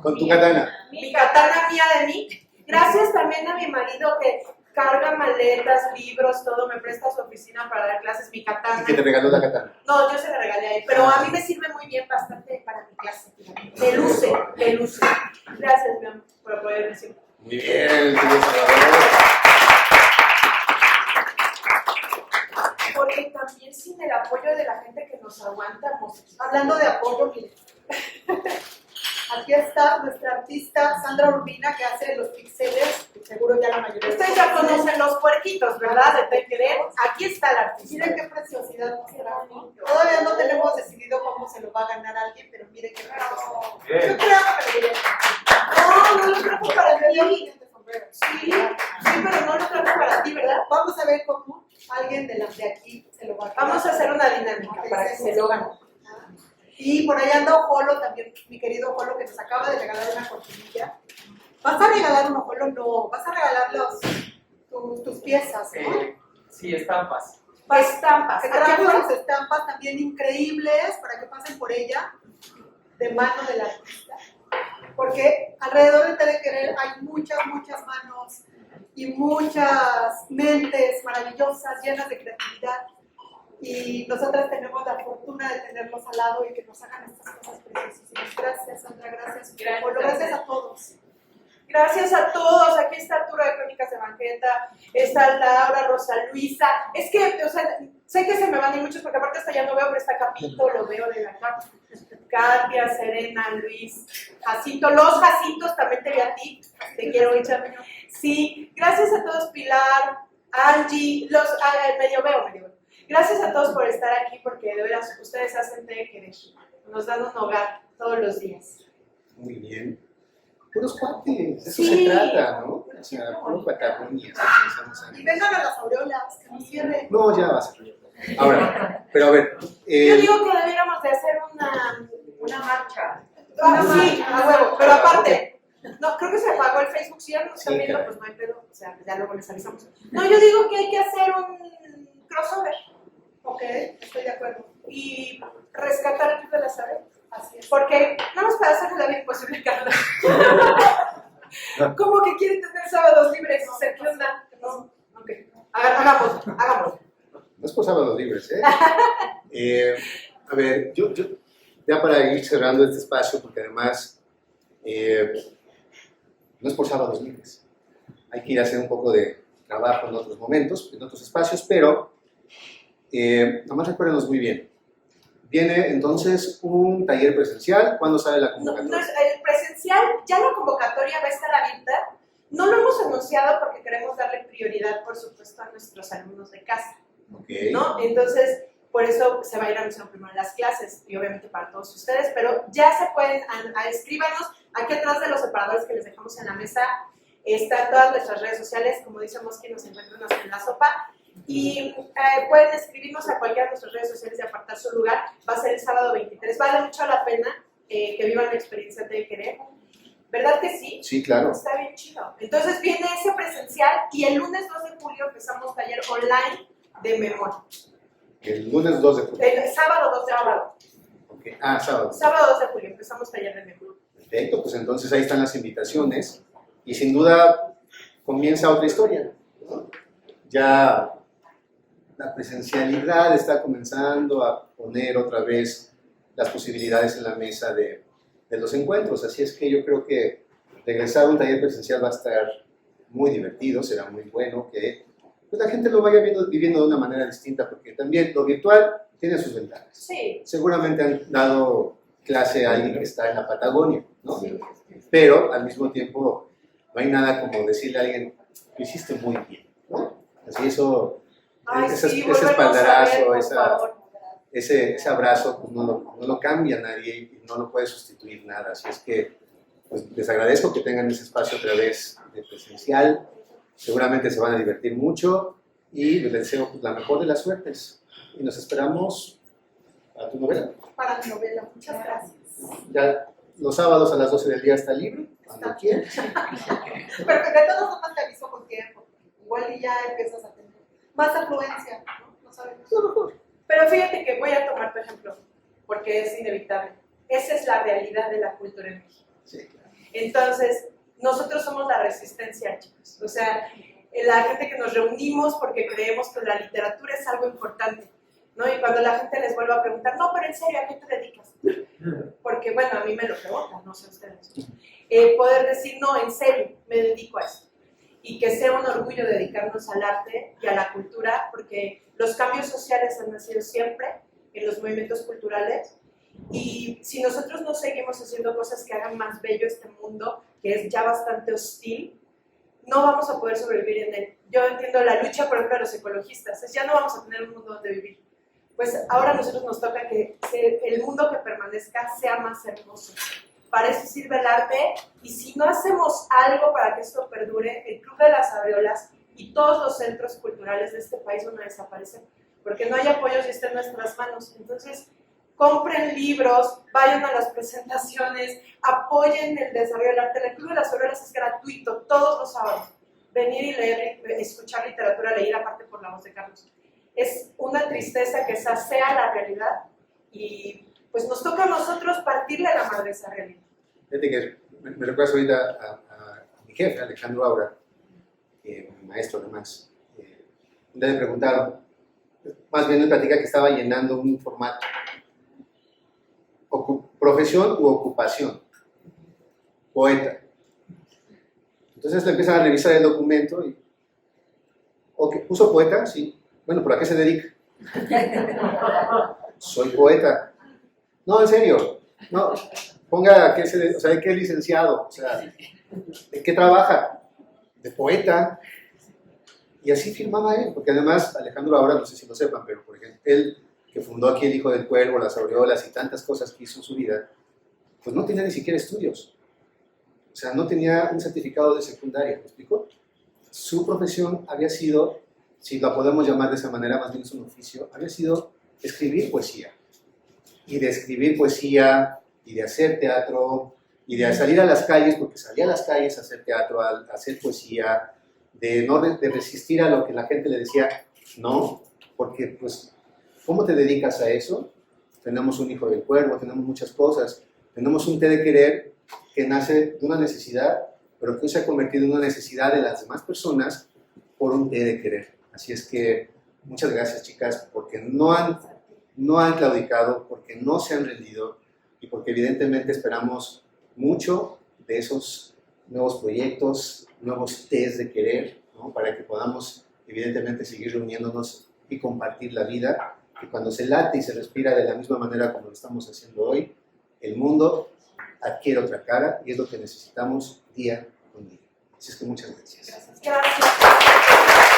[SPEAKER 1] Con tu katana.
[SPEAKER 2] Mi katana mía de mí. Gracias también a mi marido que carga maletas, libros, todo, me presta su oficina para dar clases, mi katana.
[SPEAKER 1] ¿Y que te regaló la katana?
[SPEAKER 2] No, yo se la regalé a él, pero a mí me sirve muy bien, bastante para mi clase. Me luce. Gracias, mi amor, por apoyarme siempre.
[SPEAKER 1] Muy bien, Salvador.
[SPEAKER 2] Porque también sin el apoyo de la gente que nos aguanta,
[SPEAKER 3] hablando de apoyo, miren. Aquí está nuestra artista Sandra Urbina, que hace los pixeles, que seguro ya la mayoría de
[SPEAKER 2] ustedes ya conocen los puerquitos, ¿verdad? De Te Querer. Aquí está la artista.
[SPEAKER 3] Miren qué preciosidad nos trajo. Todavía no tenemos decidido cómo se lo va a ganar alguien, pero miren qué preciosidad. Yo creo que me lo voy a
[SPEAKER 2] No lo trajo para ti.
[SPEAKER 3] Sí,
[SPEAKER 2] pero no lo trajo para ti, ¿verdad?
[SPEAKER 3] Vamos a ver cómo alguien de aquí se lo va a ganar.
[SPEAKER 2] Vamos a hacer una dinámica para que se lo gane.
[SPEAKER 3] Y por ahí anda Ojolo, también mi querido Ojolo, que nos acaba de regalar una cortinilla. ¿Vas a regalar un Ojolo? No, vas a regalar tus piezas, ¿no?
[SPEAKER 6] Sí, estampas.
[SPEAKER 2] Estampas.
[SPEAKER 3] Que trajo unas estampas también increíbles para que pasen por ella, de mano del artista. Porque alrededor de Te de Querer hay muchas manos y muchas mentes maravillosas, llenas de creatividad. Y nosotras tenemos la fortuna de tenerlos al lado y que nos hagan estas cosas preciosísimas. Gracias, Sandra, gracias. Gracias a todos.
[SPEAKER 2] Gracias a todos. Aquí está Arturo de Crónicas de Banqueta, está Laura, Rosa Luisa. Es que, o sea, sé que se me van a ir muchos porque aparte hasta ya no veo, pero está Capito, lo veo de la capa. Katia, Serena, Luis, Jacinto, los Jacintos, también te vi a ti, te quiero mucho. Sí, gracias a todos, Pilar, Angie, medio veo. Gracias a todos por estar aquí porque de veras ustedes hacen Te de Querer, nos dan un hogar todos los días.
[SPEAKER 1] Muy bien. Puros cuates, eso
[SPEAKER 2] Sí.
[SPEAKER 1] se trata, ¿no? O sea, puro cuatarones.
[SPEAKER 3] Y vengan a las aureolas, que nos cierren.
[SPEAKER 1] No, ya va a ser. Ahora, pero a ver.
[SPEAKER 2] Yo digo que deberíamos de hacer una marcha. Sí, a huevo, pero aparte, no, creo que se apagó el Facebook, si ya no nos están
[SPEAKER 1] Sí,
[SPEAKER 2] viendo,
[SPEAKER 1] caray.
[SPEAKER 2] pues no hay pedo, o sea, ya luego les avisamos. No, yo digo que hay que hacer un crossover
[SPEAKER 3] Ok, estoy de acuerdo.
[SPEAKER 2] y rescatar el Club de las Aves.
[SPEAKER 3] Así es.
[SPEAKER 2] Porque, nada más para hacerle la vida imposible, Carla. ¿Cómo que quieren tener sábados libres? O sea, ¿qué onda? No, ok. Hagamos.
[SPEAKER 1] No es por sábados libres, ¿eh? A ver, yo ya para ir cerrando este espacio, porque además no es por sábados libres. Hay que ir a hacer un poco de trabajo en otros momentos, en otros espacios, pero nomás recuérdenos muy bien. Viene entonces un taller presencial. ¿Cuándo sale la
[SPEAKER 2] No,
[SPEAKER 1] convocatoria?
[SPEAKER 2] el presencial, ya la convocatoria va a estar abierta. No lo hemos anunciado porque queremos darle prioridad, por supuesto, a nuestros alumnos de casa,
[SPEAKER 1] Ok.
[SPEAKER 2] ¿no? Entonces, por eso se va a ir anunciando primero las clases y obviamente para todos ustedes, pero ya se pueden, escríbanos aquí atrás de los separadores que les dejamos en la mesa. Están todas nuestras redes sociales, como dice Mosqui, nos encuentran en la sopa. Y pueden escribirnos a cualquiera de nuestras redes sociales y apartar su lugar. Va a ser el sábado 23. Vale mucho la pena que vivan la experiencia de querer. ¿Verdad que sí?
[SPEAKER 1] Sí, claro.
[SPEAKER 2] Está bien chido. Entonces viene ese presencial y el lunes 2 de julio empezamos taller online de memoria.
[SPEAKER 1] El lunes 2 de julio.
[SPEAKER 2] El sábado 2 de julio.
[SPEAKER 1] Okay. Ah, sábado.
[SPEAKER 2] Sábado 2 de julio empezamos taller de memoria.
[SPEAKER 1] Perfecto, pues entonces ahí están las invitaciones y sin duda comienza otra historia, ¿no? Ya la presencialidad está comenzando a poner otra vez las posibilidades en la mesa de los encuentros, así es que yo creo que regresar a un taller presencial va a estar muy divertido, será muy bueno que pues, la gente lo vaya viviendo de una manera distinta, porque también lo virtual tiene sus ventajas.
[SPEAKER 2] Sí.
[SPEAKER 1] Seguramente han dado clase a alguien que está en la Patagonia, ¿no? Pero al mismo tiempo no hay nada como decirle a alguien, lo hiciste muy bien, ¿no? Así eso,
[SPEAKER 2] Ay,
[SPEAKER 1] ese
[SPEAKER 2] sí, volvernos a
[SPEAKER 1] espaldarazo,
[SPEAKER 2] ver, por favor.
[SPEAKER 1] ese abrazo, pues no lo cambia nadie y no lo puede sustituir nada. Así es que pues, les agradezco que tengan ese espacio otra vez de presencial. Seguramente se van a divertir mucho y les deseo pues, la mejor de las suertes. Y nos esperamos a tu novela.
[SPEAKER 3] Para mi novela, muchas gracias.
[SPEAKER 1] Ya los sábados a las 12 del día está libre, cuando quieras.
[SPEAKER 3] Pero que de todos modos te aviso con tiempo. Igual y ya empiezas a tener más afluencia, ¿no? No sabemos.
[SPEAKER 2] Pero fíjate que voy a tomar tu ejemplo, porque es inevitable. Esa es la realidad de la cultura en México.
[SPEAKER 1] Sí, claro.
[SPEAKER 2] Entonces, nosotros somos la resistencia, chicos. O sea, la gente que nos reunimos porque creemos que la literatura es algo importante, ¿no? Y cuando la gente les vuelve a preguntar, no, pero en serio, ¿a qué te dedicas? Porque, bueno, a mí me lo preguntan, no sé ustedes. Poder decir, no, en serio, me dedico a eso. Y que sea un orgullo dedicarnos al arte y a la cultura, porque los cambios sociales han nacido siempre en los movimientos culturales. Y si nosotros no seguimos haciendo cosas que hagan más bello este mundo, que es ya bastante hostil, no vamos a poder sobrevivir en él. Yo entiendo la lucha, por ejemplo, de los ecologistas, es ya no vamos a tener un mundo donde vivir. Pues ahora a nosotros nos toca que el mundo que permanezca sea más hermoso. Para eso sirve el arte, y si no hacemos algo para que esto perdure, el Club de las Aureolas y todos los centros culturales de este país van a desaparecer, porque no hay apoyos y está en nuestras manos. Entonces, compren libros, vayan a las presentaciones, apoyen el desarrollo del arte. El Club de las Auroras es gratuito todos los sábados. Venir y leer, escuchar literatura, leer aparte por la voz de Carlos. Es una tristeza que esa sea la realidad y pues nos toca a nosotros partirle la madre a esa realidad.
[SPEAKER 1] Fíjate que me recuerdas ahorita a mi jefe, Alejandro Aura, mi maestro además. Un día le preguntaron, más bien él platica que estaba llenando un formato. Profesión u ocupación. Poeta. Entonces le empiezan a revisar el documento y, ok, ¿puso poeta? Sí. Bueno, ¿pero a qué se dedica? Soy poeta. No, en serio. No, ponga que o sea, ¿de qué es licenciado? O sea, ¿de qué trabaja? De poeta. Y así firmaba él, porque además Alejandro ahora, no sé si lo sepan, pero por ejemplo, él que fundó aquí El Hijo del Cuervo, Las Aureolas y tantas cosas que hizo en su vida, pues no tenía ni siquiera estudios. O sea, no tenía un certificado de secundaria, ¿me explico? Su profesión había sido, si la podemos llamar de esa manera, más bien es un oficio, había sido escribir poesía. Y de escribir poesía, y de hacer teatro, y de salir a las calles, porque salía a las calles a hacer teatro, a hacer poesía, de resistir a lo que la gente le decía no, porque pues, ¿cómo te dedicas a eso? Tenemos un Hijo del Cuervo, tenemos muchas cosas, tenemos un té de querer que nace de una necesidad, pero que se ha convertido en una necesidad de las demás personas por un té de querer. Así es que muchas gracias, chicas, porque no han claudicado, porque no se han rendido y porque evidentemente esperamos mucho de esos nuevos proyectos, nuevos tés de querer, ¿no? Para que podamos evidentemente seguir reuniéndonos y compartir la vida, y cuando se late y se respira de la misma manera como lo estamos haciendo hoy, el mundo adquiere otra cara y es lo que necesitamos día con día. Así es que muchas gracias.
[SPEAKER 2] Gracias.